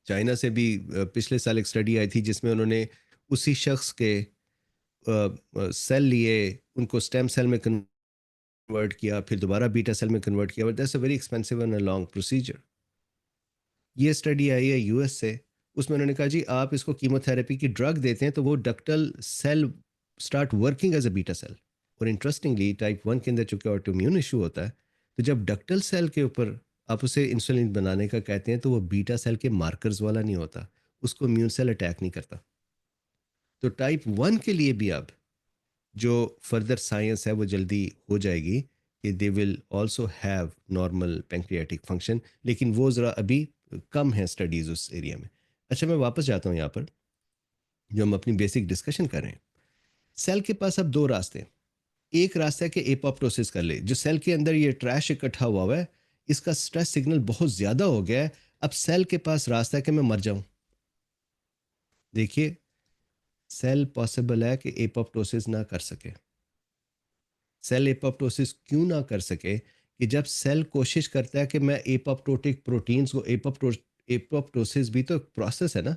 चाइना से भी पिछले साल एक स्टडी आई थी जिसमें उन्होंने उसी शख्स के सेल लिए, उनको स्टेम सेल में कन्वर्ट किया, फिर दोबारा बीटा सेल में कन्वर्ट किया, but that's a very expensive and a long procedure. ये स्टडी आई है यूएस से। उसमें उन्होंने कहा जी आप इसको कीमोथेरेपी की ड्रग देते हैं तो वो ductal cell start working as a beta cell. और इंटरेस्टिंगली टाइप 1 के अंदर चूंकि ऑटोइम्यून इशू होता है, तो जब डक्टल सेल के ऊपर आप उसे इंसुलिन बनाने का कहते हैं तो वो बीटा सेल के मार्कर्स वाला नहीं होता, उसको इम्यून सेल अटैक नहीं करता। तो टाइप 1 के लिए भी अब जो फर्दर साइंस है वो जल्दी हो जाएगी कि they will also have normal pancreatic function, लेकिन वो ज़रा अभी कम है स्टडीज़ उस एरिया में। अच्छा, मैं वापस जाता हूँ यहाँ पर जो हम अपनी बेसिक डिस्कशन कर रहे हैं। सेल के पास अब दो रास्ते हैं। एक रास्ता है कि एपोप्टोसिस कर ले, जो सेल के अंदर ये ट्रैश इकट्ठा हुआ है, इसका स्ट्रेस सिग्नल बहुत ज़्यादा हो गया है, अब सेल के पास रास्ता है कि मैं मर जाऊँ। देखिए, सेल पॉसिबल है कि एपोप्टोसिस ना कर सके। सेल एपोप्टोसिस क्यों ना कर सके? कि जब सेल कोशिश करता है कि मैं एपोप्टोटिक प्रोटीन्स को एपोप्टोसिस भी तो एक प्रोसेस है ना,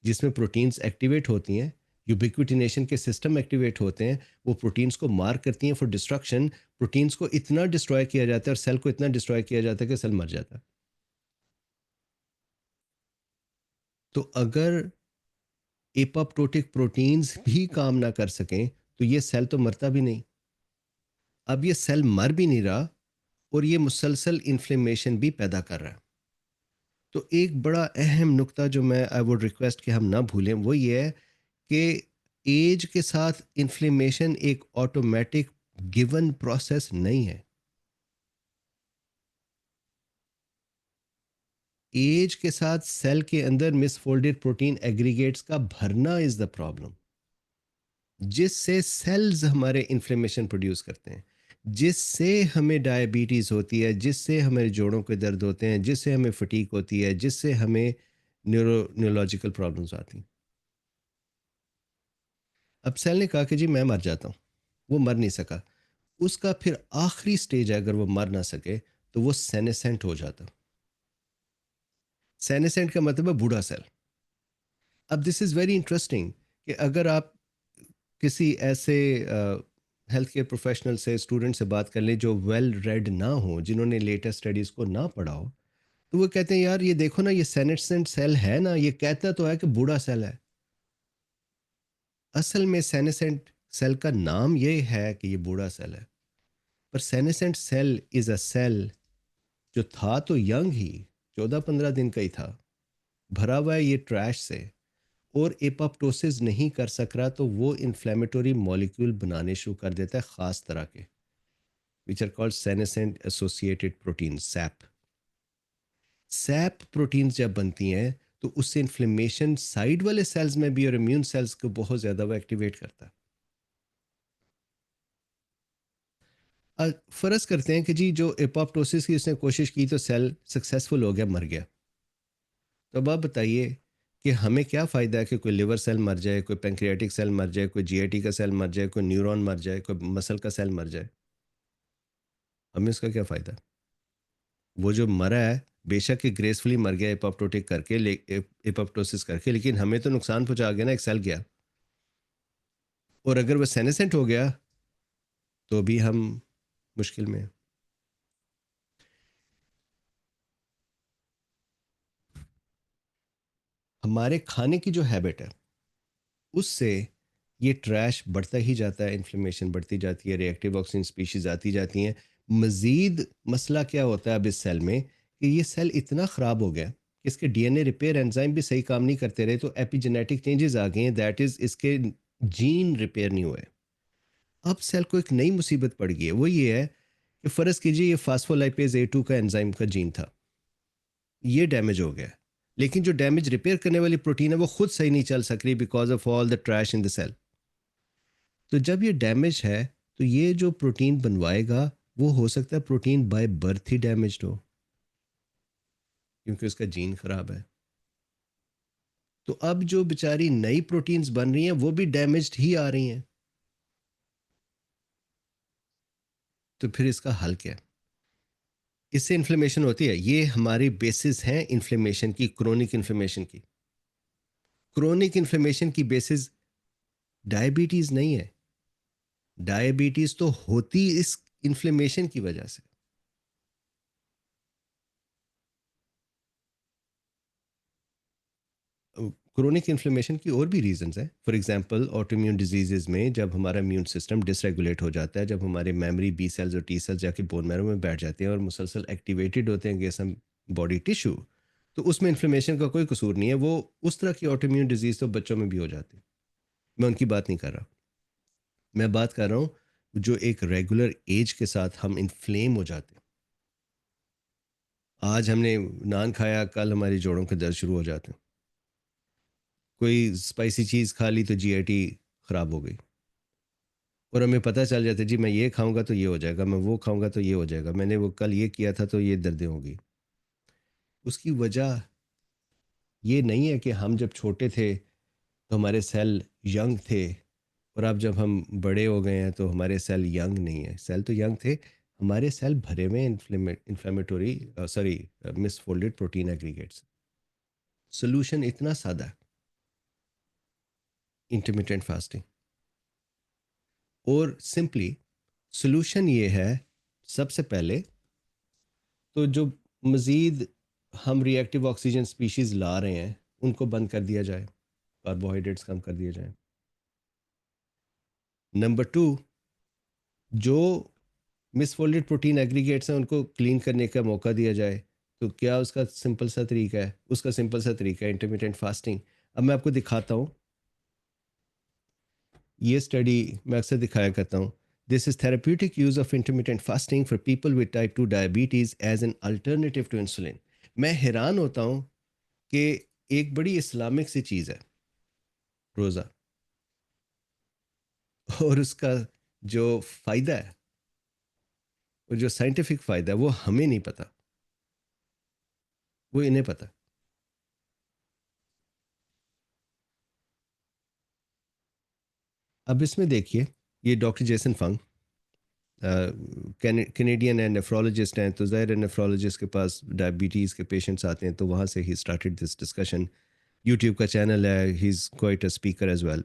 जिसमें प्रोटीन्स एक्टिवेट होती हैं, यूबिक्विटिनेशन के सिस्टम एक्टिवेट होते हैं, वो प्रोटीन्स को मार करती हैं फॉर डिस्ट्रक्शन। प्रोटीन्स को इतना डिस्ट्रॉय किया जाता है और सेल को इतना डिस्ट्रॉय किया जाता है कि सेल मर जाता है। तो अगर एपोप्टोटिक प्रोटीन्स भी काम ना कर सकें तो ये सेल तो मरता भी नहीं। अब ये सेल मर भी नहीं रहा और ये मुसलसल इन्फ्लेमेशन भी पैदा कर रहा है। तो एक बड़ा अहम नुक्ता जो मैं आई वुड रिक्वेस्ट कि हम ना भूलें वो ये है कि एज के साथ इन्फ्लेमेशन एक ऑटोमेटिक गिवन प्रोसेस नहीं है। एज के साथ सेल के अंदर मिसफोल्डेड प्रोटीन एग्रीगेट्स का भरना इज द प्रॉब्लम, जिससे सेल्स हमारे इन्फ्लेमेशन प्रोड्यूस करते हैं, जिससे हमें डायबिटीज़ होती है, जिससे हमारे जोड़ों के दर्द होते हैं, जिससे हमें फटीक होती है, जिससे हमें न्यूरोलॉजिकल प्रॉब्लम्स आती हैं। अब सेल ने कहा कि जी मैं मर जाता हूँ, वो मर नहीं सका। उसका फिर आखिरी स्टेज है, अगर वो मर ना सके तो वो सेनेसेंट हो जाता। सेनेसेंट का मतलब है बूढ़ा सेल। अब दिस इज़ वेरी इंटरेस्टिंग कि अगर आप किसी ऐसे हेल्थ केयर प्रोफेशनल से, स्टूडेंट से बात कर लें जो वेल रेड ना हो, जिन्होंने लेटेस्ट स्टडीज़ को ना पढ़ा हो, तो वो कहते हैं यार ये देखो ना, ये सेनेसेंट सेल है ना, ये कहता तो है कि बूढ़ा सेल है। असल में सेनेसेंट सेल का नाम ये है कि ये बूढ़ा सेल है, पर senescent cell is a cell जो था तो यंग ही, 14-15 दिन का ही था, भरा हुआ है ये ट्रैश से, और एपोप्टोसिस नहीं कर सक रहा, तो वो इन्फ्लेमेटरी मॉलिक्यूल बनाने शुरू कर देता है, ख़ास तरह के, which are called senescent associated protein, SAP. SAP proteins जब बनती हैं तो उससे इन्फ्लेमेशन साइड वाले सेल्स में भी और इम्यून सेल्स को बहुत ज़्यादा वो एक्टिवेट करता है। फ़र्ज़ करते हैं कि जी जो एपोप्टोसिस की उसने कोशिश की तो सेल सक्सेसफुल हो गया, मर गया, तो अब आप बताइए कि हमें क्या फ़ायदा है कि कोई लिवर सेल मर जाए, कोई पेंक्रियाटिक सेल मर जाए, कोई जीआईटी का सेल मर जाए, कोई न्यूरॉन मर जाए, कोई मसल का सेल मर जाए, हमें उसका क्या फ़ायदा? वो जो मरा है बेशक कि ग्रेसफुली मर गया एपोप्टोटिक करके, एपोप्टोसिस करके, लेकिन हमें तो नुकसान पहुंचा गया ना, एक सेल गया। और अगर वो सेनेसेंट हो गया तो भी हम मुश्किल में हैं। हमारे खाने की जो हैबिट है उससे ये ट्रैश बढ़ता ही जाता है, इन्फ्लेमेशन बढ़ती जाती है, रिएक्टिव ऑक्सीजन स्पीशीज आती जाती हैं। मज़ीद मसला क्या होता है अब इस सेल में कि ये सेल इतना ख़राब हो गया कि इसके डीएनए रिपेयर एंजाइम भी सही काम नहीं करते रहे, तो एपिजेनेटिक चेंजेस आ गए हैं, दैट इज़ इसके जीन रिपेयर नहीं हुए। अब सेल को एक नई मुसीबत पड़ गई है, वो ये है कि फ़र्ज़ कीजिए ये फास्फोलाइपेज A2 का एंजाइम का जीन था, ये डैमेज हो गया, लेकिन जो डैमेज रिपेयर करने वाली प्रोटीन है वो खुद सही नहीं चल सक रही because of all the trash in the cell. तो जब ये डैमेज है तो ये जो प्रोटीन बनवाएगा वो हो सकता है protein by birth he damaged हो, क्योंकि उसका जीन खराब है। तो अब जो बेचारी नई प्रोटीन्स बन रही हैं वो भी डैमेज्ड ही आ रही हैं, तो फिर इसका हल क्या है? इससे इन्फ्लेमेशन होती है, ये हमारी बेसिस हैं इन्फ्लेमेशन की, क्रोनिक इन्फ्लेमेशन की। क्रोनिक इन्फ्लेमेशन की बेसिस डायबिटीज नहीं है, डायबिटीज तो होती इस इन्फ्लेमेशन की वजह से। क्रोनिक इन्फ्लेमेशन की और भी रीजंस हैं। फॉर एग्जांपल ऑटोइम्यून डिजीजेज में जब हमारा इम्यून सिस्टम डिसरेगुलेट हो जाता है, जब हमारे मेमोरी बी सेल्स और टी सेल्स जाके बोन मैरो में बैठ जाते हैं और मुसलसल एक्टिवेटेड होते हैं अगेंस्ट सम बॉडी टिश्यू, तो उसमें इन्फ्लेमेशन का कोई कसूर नहीं है। वो उस तरह की ऑटोइम्यून डिजीज तो बच्चों में भी हो जाती है, मैं उनकी बात नहीं कर रहा। मैं बात कर रहा हूँ जो एक रेगुलर एज के साथ हम इन्फ्लेम हो जाते हैं। आज हमने नान खाया, कल हमारी जोड़ों के दर्द शुरू हो जाते हैं। कोई स्पाइसी चीज़ खा ली तो जीआईटी ख़राब हो गई, और हमें पता चल जाता है जी मैं ये खाऊंगा तो ये हो जाएगा, मैं वो खाऊंगा तो ये हो जाएगा, मैंने वो कल ये किया था तो ये दर्दें होंगी। उसकी वजह ये नहीं है कि हम जब छोटे थे तो हमारे सेल यंग थे, और अब जब हम बड़े हो गए हैं तो हमारे सेल यंग नहीं है। सेल तो यंग थे, हमारे सेल भरे में inflammatory sorry misfolded protein aggregates. Solution इतना सादा, इंटरमिटेंट फास्टिंग। और सिंपली सोल्यूशन ये है, सबसे पहले तो जो मज़ीद हम रिएक्टिव ऑक्सीजन स्पीशीज़ ला रहे हैं उनको बंद कर दिया जाए, कार्बोहाइड्रेट्स कम कर दिए जाए। नंबर टू, जो मिसफोल्डेड प्रोटीन एग्रीगेट्स हैं उनको क्लीन करने का मौका दिया जाए। तो क्या उसका सिंपल सा तरीका है? उसका सिंपल सा तरीका है इंटरमिटेंट फास्टिंग। अब मैं आपको दिखाता हूँ, ये स्टडी मैं अक्सर दिखाया करता हूँ। This is therapeutic use of intermittent fasting for people with type 2 diabetes as an alternative to insulin. मैं हैरान होता हूँ कि एक बड़ी इस्लामिक सी चीज़ है रोज़ा, और उसका जो फ़ायदा है और जो साइंटिफिक फ़ायदा है वो हमें नहीं पता, वो इन्हें पता। अब इसमें देखिए, ये डॉक्टर जेसन फंग कैनेडियन है, नेफ्रोलॉजिस्ट हैं, तो ज़ाहिर है नेफ्रोलॉजिस्ट के पास डायबिटीज़ के पेशेंट्स आते हैं, तो वहाँ से ही स्टार्टेड दिस डिस्कशन। यूट्यूब का चैनल है, he is quite a speaker as well.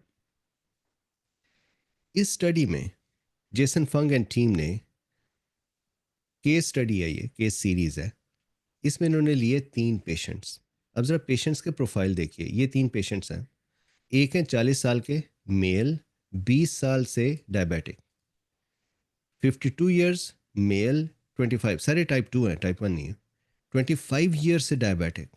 इस स्टडी में जेसन फंग एंड टीम ने, केस स्टडी है, ये केस सीरीज़ है, इसमें इन्होंने लिए 3 पेशेंट्स। अब ज़रा पेशेंट्स के प्रोफाइल देखिए, ये 3 पेशेंट्स हैं। एक हैं 40 साल के मेल 20 साल से डायबिटिक, 52 ईयर्स मेल, 25 सारे टाइप 2 हैं, टाइप 1 नहीं है, 25 ईयर से डायबिटिक,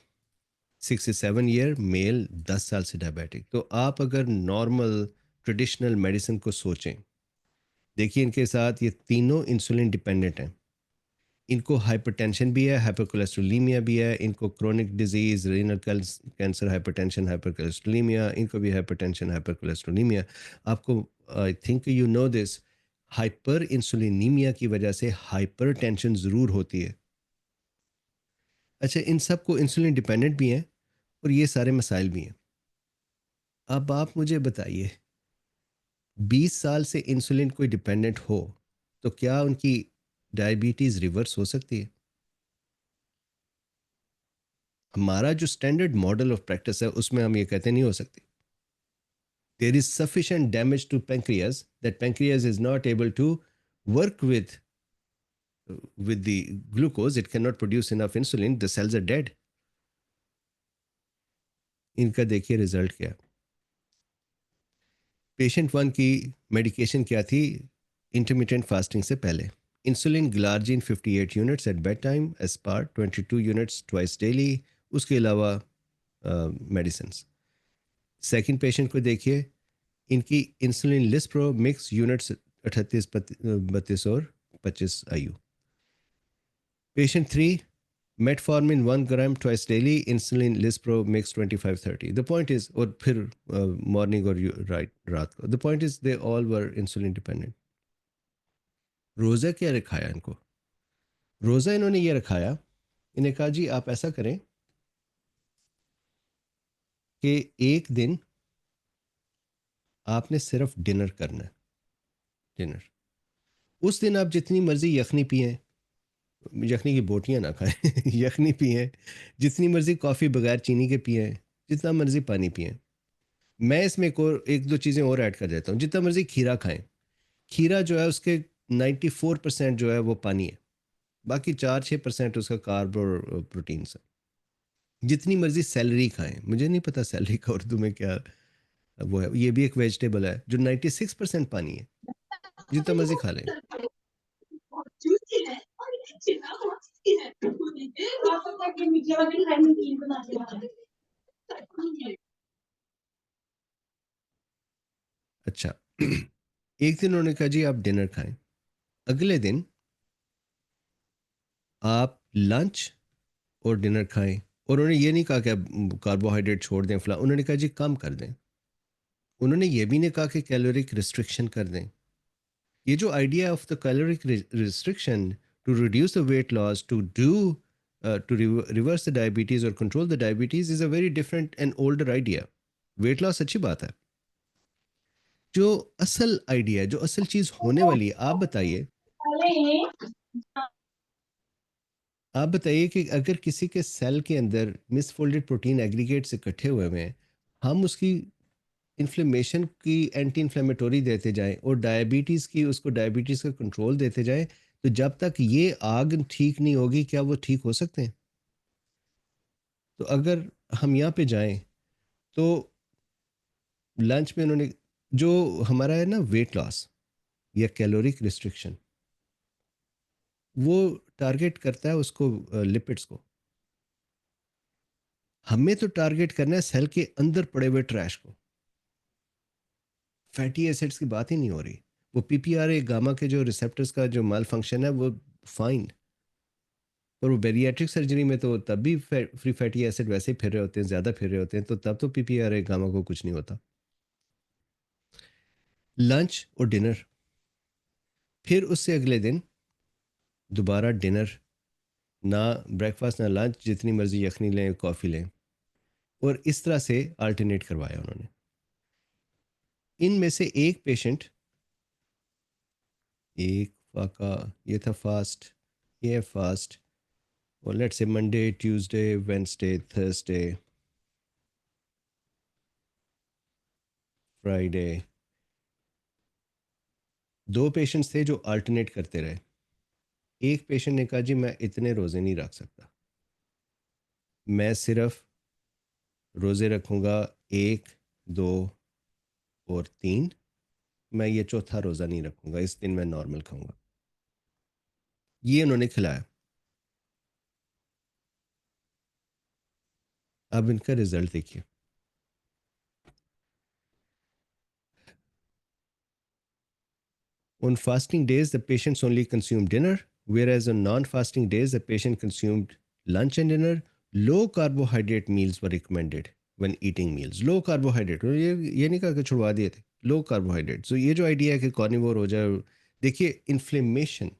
67 ईयर मेल 10 साल से डायबिटिक। तो आप अगर नॉर्मल ट्रेडिशनल मेडिसिन को सोचें, देखिए इनके साथ ये तीनों इंसुलिन डिपेंडेंट हैं। इनको हाइपरटेंशन भी है, हाइपरकोलेस्ट्रोलीमिया भी है, इनको chronic disease, renal cancer, hypertension, hypercholesterolemia, इनको भी हाइपरटेंशन, हाइपरकोलेस्ट्रोलीमिया। आपको I think you know this, hyper insulinemia की वजह से हाइपरटेंशन ज़रूर होती है। अच्छा, इन सब को इंसुलिन डिपेंडेंट भी हैं और ये सारे मसाइल भी हैं। अब आप मुझे बताइए, 20 साल से इंसुलिन कोई डिपेंडेंट हो तो क्या उनकी डायबिटीज़ रिवर्स हो सकती है? हमारा जो स्टैंडर्ड मॉडल ऑफ प्रैक्टिस है उसमें हम ये कहते नहीं हो सकती। There is sufficient damage to pancreas that pancreas is not able to work with the glucose. It cannot produce enough insulin. The cells are dead. इनका देखिए रिजल्ट क्या। पेशेंट 1 की मेडिकेशन क्या थी इंटरमिटेंट फास्टिंग से पहले? Insulin glargine 58 units at bed time, aspart 22 units twice daily, उसके अलावा मेडिसिन। सेकंड पेशेंट को देखिए, इनकी इंसुलिन लिस्प्रो मिक्स यूनिट्स 38, 32 और 25 आयु। Patient 3, metformin 1 gram twice daily, insulin lispro mix 25-30। The point is, और फिर मॉर्निंग और रात को। The point is they all were insulin dependent. रोज़ा क्या रखाया इनको? रोज़ा इन्होंने ये रखाया, इन्हें कहा जी आप ऐसा करें कि एक दिन आपने सिर्फ डिनर करना है। डिनर उस दिन आप जितनी मर्जी यखनी पिएं, यखनी की बोटियां ना खाएं यखनी पिएं, जितनी मर्जी कॉफ़ी बगैर चीनी के पिएं, जितना मर्जी पानी पिएं। मैं इसमें एक दो चीज़ें और ऐड कर देता हूँ। जितना मर्जी खीरा खाएं, खीरा जो है उसके 94% जो है वो पानी है, बाकी 4-6% उसका कार्ब और प्रोटीन है। जितनी मर्जी सैलरी खाएं, मुझे नहीं पता सैलरी का उर्दू में क्या वो है, ये भी एक वेजिटेबल है जो 96% पानी है, जितना मर्जी खा लें। अच्छा एक दिन उन्होंने कहा जी आप डिनर खाएं, अगले दिन आप लंच और डिनर खाएं, और उन्होंने ये नहीं कहा कि आप कार्बोहाइड्रेट छोड़ दें फला, उन्होंने कहा जी कम कर दें। उन्होंने ये भी नहीं कहा कि कैलोरिक रिस्ट्रिक्शन कर दें। ये जो idea of the caloric restriction to reduce the weight loss, to do to reverse the diabetes और control the diabetes is a very different and older idea. Weight loss अच्छी बात है, जो असल आइडिया, जो असल चीज़ होने वाली है, आप बताइए कि अगर किसी के सेल के अंदर मिसफोल्डेड प्रोटीन एग्रीगेट्स इकट्ठे हुए हैं, हम उसकी इन्फ्लेमेशन की एंटी इन्फ्लेमेटोरी देते जाएं और डायबिटीज़ की, उसको डायबिटीज़ का कंट्रोल देते जाएं, तो जब तक ये आग ठीक नहीं होगी क्या वो ठीक हो सकते हैं? तो अगर हम यहाँ पे जाएं तो लंच में उन्होंने जो हमारा है ना वेट लॉस या कैलोरिक रिस्ट्रिक्शन, वो टारगेट करता है उसको लिपिड्स को। हमें तो टारगेट करना है सेल के अंदर पड़े हुए ट्रैश को। फैटी एसिड्स की बात ही नहीं हो रही। वो पीपीआर गामा के जो रिसेप्टर्स का जो माल फंक्शन है वो फाइन, और वो बेरियाट्रिक सर्जरी में तो तब भी फ्री फैटी एसिड वैसे ही फिर रहे होते हैं, ज़्यादा फिर रहे होते हैं, तो तब तो पीपीआर गामा को कुछ नहीं होता। लंच और डिनर, फिर उससे अगले दिन दोबारा डिनर, ना ब्रेकफास्ट ना लंच, जितनी मर्जी यखनी लें कॉफ़ी लें, और इस तरह से अल्टरनेट करवाया उन्होंने। इनमें से एक पेशेंट, एक फाका, ये था फास्ट, ये फास्ट, और let's say Monday, Tuesday, Wednesday, Thursday, Friday. दो पेशेंट्स थे जो अल्टरनेट करते रहे। एक पेशेंट ने कहा जी मैं इतने रोज़े नहीं रख सकता, मैं सिर्फ रोज़े रखूँगा 1, 2 और 3, मैं ये चौथा रोज़ा नहीं रखूँगा, इस दिन मैं नॉर्मल खाऊँगा। ये उन्होंने खिलाया। अब इनका रिज़ल्ट देखिए। On fasting days, the patients only consumed dinner, whereas on non-fasting days, the patient consumed lunch and dinner. Low carbohydrate meals were recommended when eating meals. Low carbohydrate, ये नहीं कहा कि छुड़वा दिए थे, low carbohydrate. So ये जो idea है कि carnivore हो जाए, देखिए inflammation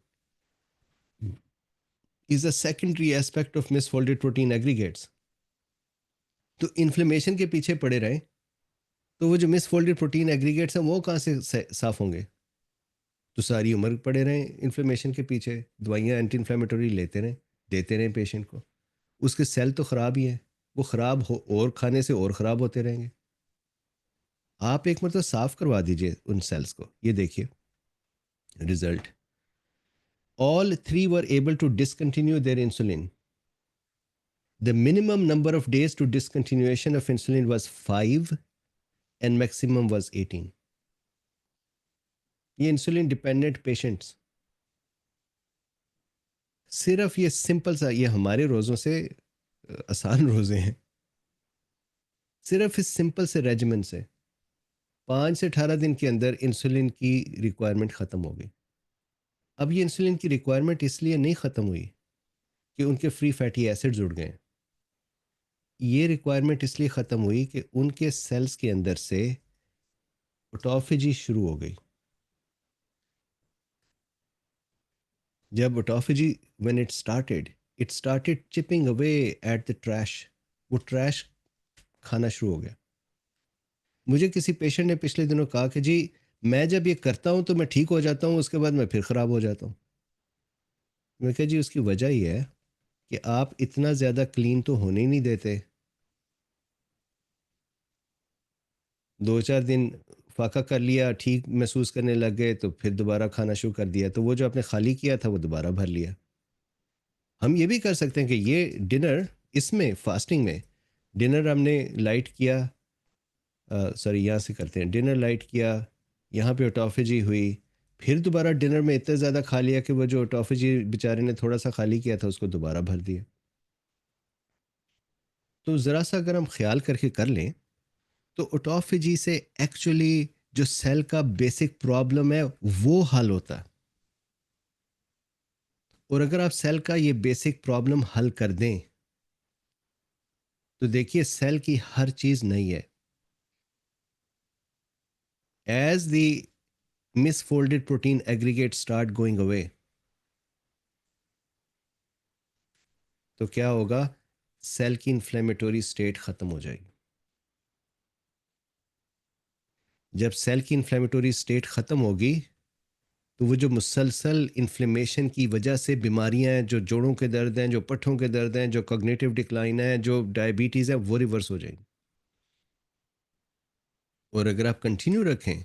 is a secondary aspect of misfolded protein aggregates. तो इन्फ्लेमेशन के पीछे पड़े रहें तो वो जो मिसफोल्डेड प्रोटीन एग्रीगेट्स हैं वो कहाँ से साफ होंगे? तो सारी उम्र पड़े रहें इन्फ्लेमेशन के पीछे, दवाइयाँ एंटी इन्फ्लेमेटरी लेते रहें, देते रहें पेशेंट को। उसके सेल तो ख़राब ही हैं, वो ख़राब हो और खाने से और ख़राब होते रहेंगे। आप एक मरतबा साफ़ करवा दीजिए उन सेल्स को। ये देखिए result. All 3 were able to discontinue their insulin. The minimum number of days to discontinuation of insulin was 5 and maximum was 18। ये इंसुलिन डिपेंडेंट पेशेंट्स, सिर्फ ये सिंपल सा, ये हमारे रोज़ों से आसान रोज़े हैं, सिर्फ इस सिंपल से रेजिमेंट से 5 से 18 दिन के अंदर इंसुलिन की रिक्वायरमेंट ख़त्म हो गई। अब ये इंसुलिन की रिक्वायरमेंट इसलिए नहीं ख़त्म हुई कि उनके फ्री फैटी एसिड्स उड़ गए। ये रिक्वायरमेंट इसलिए ख़त्म हुई कि उनके सेल्स के अंदर से ऑटोफेजी शुरू हो गई। जब autophagy when it started chipping away at the trash, वो ट्रैश खाना शुरू हो गया। मुझे किसी पेशेंट ने पिछले दिनों कहा कि जी मैं जब ये करता हूँ तो मैं ठीक हो जाता हूँ, उसके बाद मैं फिर ख़राब हो जाता हूँ। मैं कहा जी उसकी वजह ये है कि आप इतना ज़्यादा क्लीन तो होने ही नहीं देते। 2-4 दिन फाका कर लिया, ठीक महसूस करने लग गए तो फिर दोबारा खाना शुरू कर दिया, तो वो जो आपने खाली किया था वो दोबारा भर लिया। हम ये भी कर सकते हैं कि ये डिनर, इसमें फास्टिंग में डिनर हमने लाइट किया, सॉरी यहाँ से करते हैं, डिनर लाइट किया, यहाँ पे ऑटोफेजी हुई, फिर दोबारा डिनर में इतना ज़्यादा खा लिया कि वो जो ऑटोफेजी बेचारे ने थोड़ा सा खाली किया था उसको दोबारा भर दिया। तो ज़रा सा अगर हम ख्याल करके कर लें तो ऑटोफेजी से एक्चुअली जो सेल का बेसिक प्रॉब्लम है वो हल होता है। और अगर आप सेल का ये बेसिक प्रॉब्लम हल कर दें तो देखिए सेल की हर चीज़ नई है। As the misfolded protein aggregates start going away, तो क्या होगा? सेल की इन्फ्लेमेटरी स्टेट खत्म हो जाएगी। जब सेल की इन्फ्लेमेटरी स्टेट खत्म होगी तो वो जो मुसलसल इन्फ्लेमेशन की वजह से बीमारियां हैं, जो जोड़ों के दर्द हैं, जो पट्ठों के दर्द हैं, जो कॉग्निटिव डिक्लाइन है, जो डायबिटीज़ है, वो रिवर्स हो जाएंगी। और अगर आप कंटिन्यू रखें,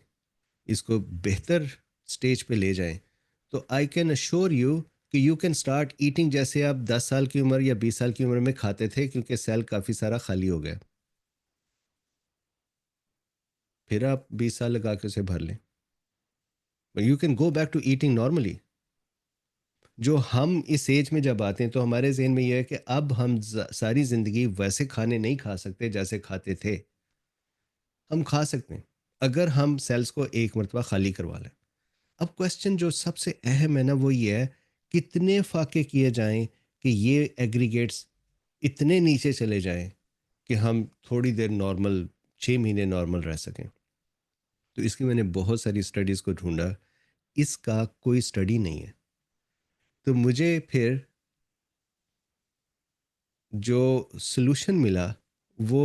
इसको बेहतर स्टेज पे ले जाएं, तो आई कैन अश्योर यू कि यू कैन स्टार्ट ईटिंग जैसे आप 10 साल की उम्र या 20 साल की उम्र में खाते थे, क्योंकि सेल काफ़ी सारा खाली हो गया। फिर आप 20 साल लगा के उसे भर लें, you can go back to eating normally. जो हम इस एज में जब आते हैं तो हमारे जहन में यह है कि अब हम सारी ज़िंदगी वैसे खाने नहीं खा सकते जैसे खाते थे। हम खा सकते हैं अगर हम सेल्स को एक मरतबा खाली करवा लें। अब क्वेश्चन जो सबसे अहम है ना वो ये है, कितने फाके किए जाएं कि ये एग्रीगेट्स इतने नीचे चले जाएं कि हम थोड़ी देर नॉर्मल, 6 महीने नॉर्मल रह सकें। तो इसकी मैंने बहुत सारी स्टडीज़ को ढूंढा, इसका कोई स्टडी नहीं है। तो मुझे फिर जो सलूशन मिला वो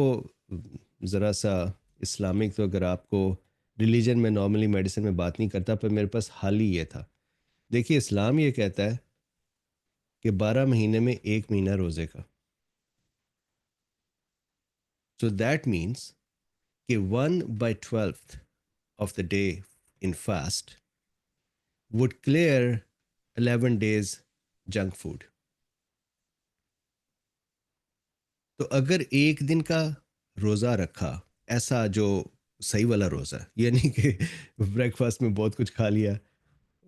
ज़रा सा इस्लामिक, तो अगर आपको रिलीजन में नॉर्मली मेडिसिन में बात नहीं करता, पर मेरे पास हाल ही ये था। देखिए इस्लाम ये कहता है कि 12 महीने में 1 महीना रोज़े का। सो दैट मीन्स कि 1/12 of the day in fast would clear 11 days junk food. तो अगर एक दिन का रोज़ा रखा, ऐसा जो सही वाला रोज़ा, ये नहीं कि ब्रेकफास्ट में बहुत कुछ खा लिया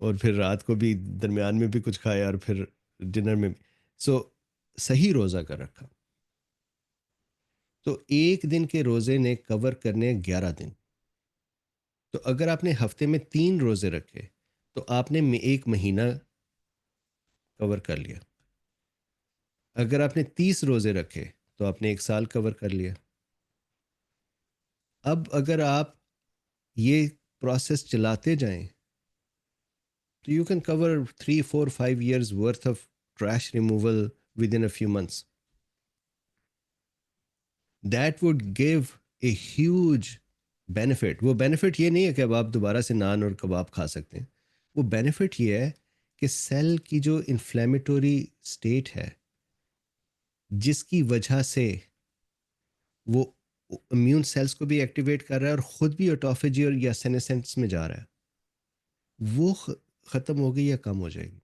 और फिर रात को भी दरमियान में भी कुछ खाया और फिर डिनर में भी। सो सही रोज़ा कर रखा। तो एक दिन के रोज़े ने कवर करने 11 दिन। तो अगर आपने हफ्ते में 3 रोज़े रखे तो आपने एक महीना कवर कर लिया। अगर आपने 30 रोज़े रखे तो आपने 1 साल कवर कर लिया। अब अगर आप ये प्रोसेस चलाते जाएं तो you can cover 3, 4, 5 years worth of trash removal within a few months. That would give a huge benefit. वो benefit ये नहीं है कि अब आप दोबारा से नान और कबाब खा सकते हैं। वो benefit ये है कि सेल की जो inflammatory state है जिसकी वजह से वो इम्यून सेल्स को भी एक्टिवेट कर रहा है और ख़ुद भी ऑटोफेजी और या सेनेसेंस में जा रहा है, वो ख़त्म हो गई या कम हो जाएगी।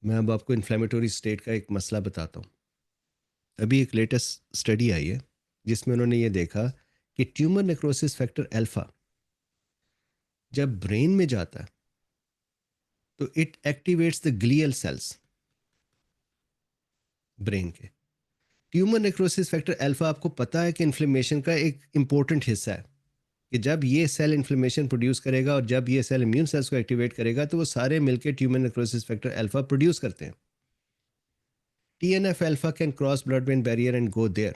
मैं अब आपको इन्फ्लेमेटरी स्टेट का एक मसला बताता हूँ। अभी एक लेटेस्ट स्टडी आई है जिसमें उन्होंने ये देखा कि ट्यूमर नेक्रोसिस फैक्टर अल्फा जब ब्रेन में जाता है तो it activates the glial cells brain के। ट्यूमर नेक्रोसिस फैक्टर अल्फा आपको पता है कि इन्फ्लेमेशन का एक इंपॉर्टेंट हिस्सा है कि जब ये सेल इन्फ्लेमेशन प्रोड्यूस करेगा और जब ये सेल इम्यून सेल्स को एक्टिवेट करेगा तो वो सारे मिलकर tumour necrosis factor alpha produce करते हैं। TNF alpha can cross blood brain barrier and go there.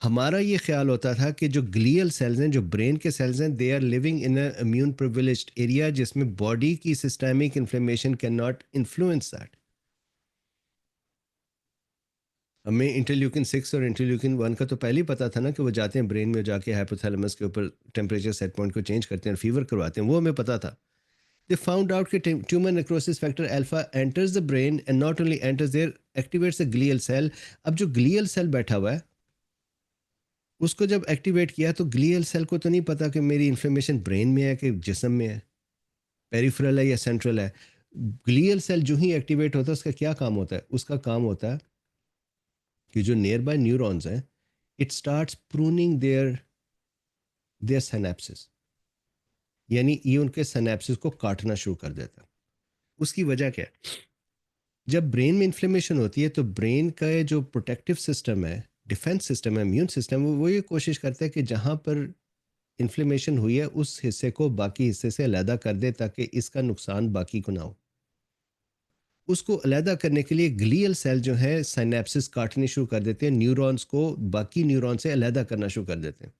हमारा ये ख्याल होता था कि जो ग्लियल सेल्स हैं, जो ब्रेन के सेल्स हैं, they are living in a immune privileged area जिसमें बॉडी की systemic inflammation can not influence that. हमें इंटरल्यूकिन 6 और इंटरल्यूकिन 1 का तो पहले ही पता था ना कि वो जाते हैं ब्रेन में, जाके हाइपोथैलेमस के ऊपर टेम्परेचर सेट पॉइंट को चेंज करते हैं और फीवर करवाते हैं, वो हमें पता था। दे फाउंड आउट कि tumour necrosis factor alpha enters the brain and not only enters there, activates the glial cell. अब जो ग्लियल सेल बैठा हुआ है उसको जब एक्टिवेट किया तो ग्लियल सेल को तो नहीं पता कि मेरी इन्फ्लेमेशन ब्रेन में है कि जिस्म में है, पेरिफेरल है या सेंट्रल है। ग्लियल सेल जो ही एक्टिवेट होता है उसका क्या काम होता है? उसका काम होता है कि जो नियर बाय न्यूरॉन्स हैं, it starts pruning their their synapsis, यानी ये उनके सिनेप्सिस को काटना शुरू कर देता है। उसकी वजह क्या है? जब ब्रेन में इन्फ्लेमेशन होती है तो ब्रेन का ये जो प्रोटेक्टिव सिस्टम है, डिफेंस सिस्टम है, इम्यून सिस्टम, वो ये कोशिश करता है कि जहाँ पर इन्फ्लेमेशन हुई है उस हिस्से को बाकी हिस्से से अलहदा कर दे ताकि इसका नुकसान बाकी को ना हो। उसको अलहदा करने के लिए ग्लियल सेल जो है साइनेप्सिस काटने शुरू कर देते हैं, न्यूरॉन्स को बाकी न्यूरॉन से अलहदा करना शुरू कर देते हैं।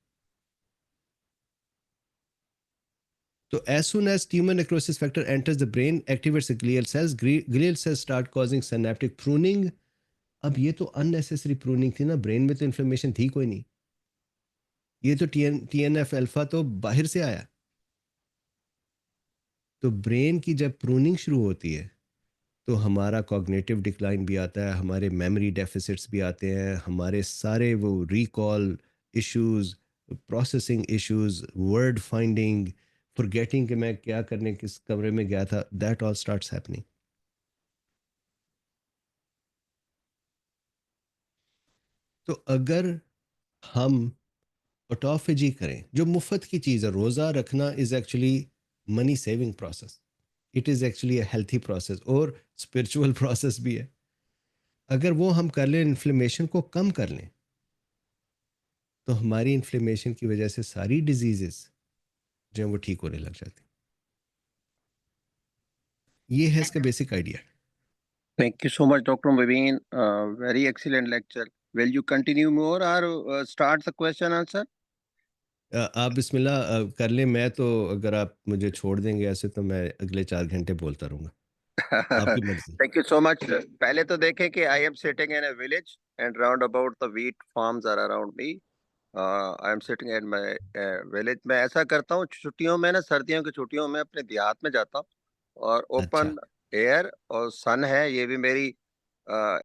तो as soon as tumor necrosis factor enters the brain, activates the glial cells, glial cells start causing synaptic pruning। अब ये तो अननेसेसरी प्रूनिंग थी ना, ब्रेन में तो इन्फ्लेमेशन थी कोई नहीं, ये तो TNF अल्फा तो बाहर से आया। तो ब्रेन की जब प्रूनिंग शुरू होती है तो हमारा कॉग्निटिव डिक्लाइन भी आता है, हमारे मेमोरी डेफिसिट्स भी आते हैं, हमारे सारे वो recall issues, processing issues, word finding, forgetting कि मैं क्या करने किस कमरे में गया था, दैट ऑल स्टार्ट्स हैपनिंग। तो अगर हम ऑटोफेजी करें, जो मुफ्त की चीज़ है, रोज़ा रखना is actually money saving process, it is actually a healthy process और स्पिरिचुअल प्रोसेस भी है। अगर वो हम कर लें, इन्फ्लेमेशन को कम कर लें, तो हमारी इन्फ्लेमेशन की वजह से सारी डिजीजेस जो हैं वो ठीक होने लग जाती हैं। ये है इसका basic idea. Thank you so much, Dr. Mubin. Very excellent lecture. Will you continue more or start the question answer? आप बिस्मिल्लाह कर लें। मैं तो अगर आप मुझे छोड़ देंगे ऐसे तो मैं अगले 4 घंटे बोलता रहूँगा, आपकी मर्जी। Thank you so much. पहले तो देखें कि I am sitting in a village and round about the wheat farms are around me. I am sitting at my village. मैं ऐसा करता हूँ छुट्टियों में ना, सर्दियों की छुट्टियों में अपने देहात में जाता हूँ और अच्छा, ओपन एयर और सन है, ये भी मेरी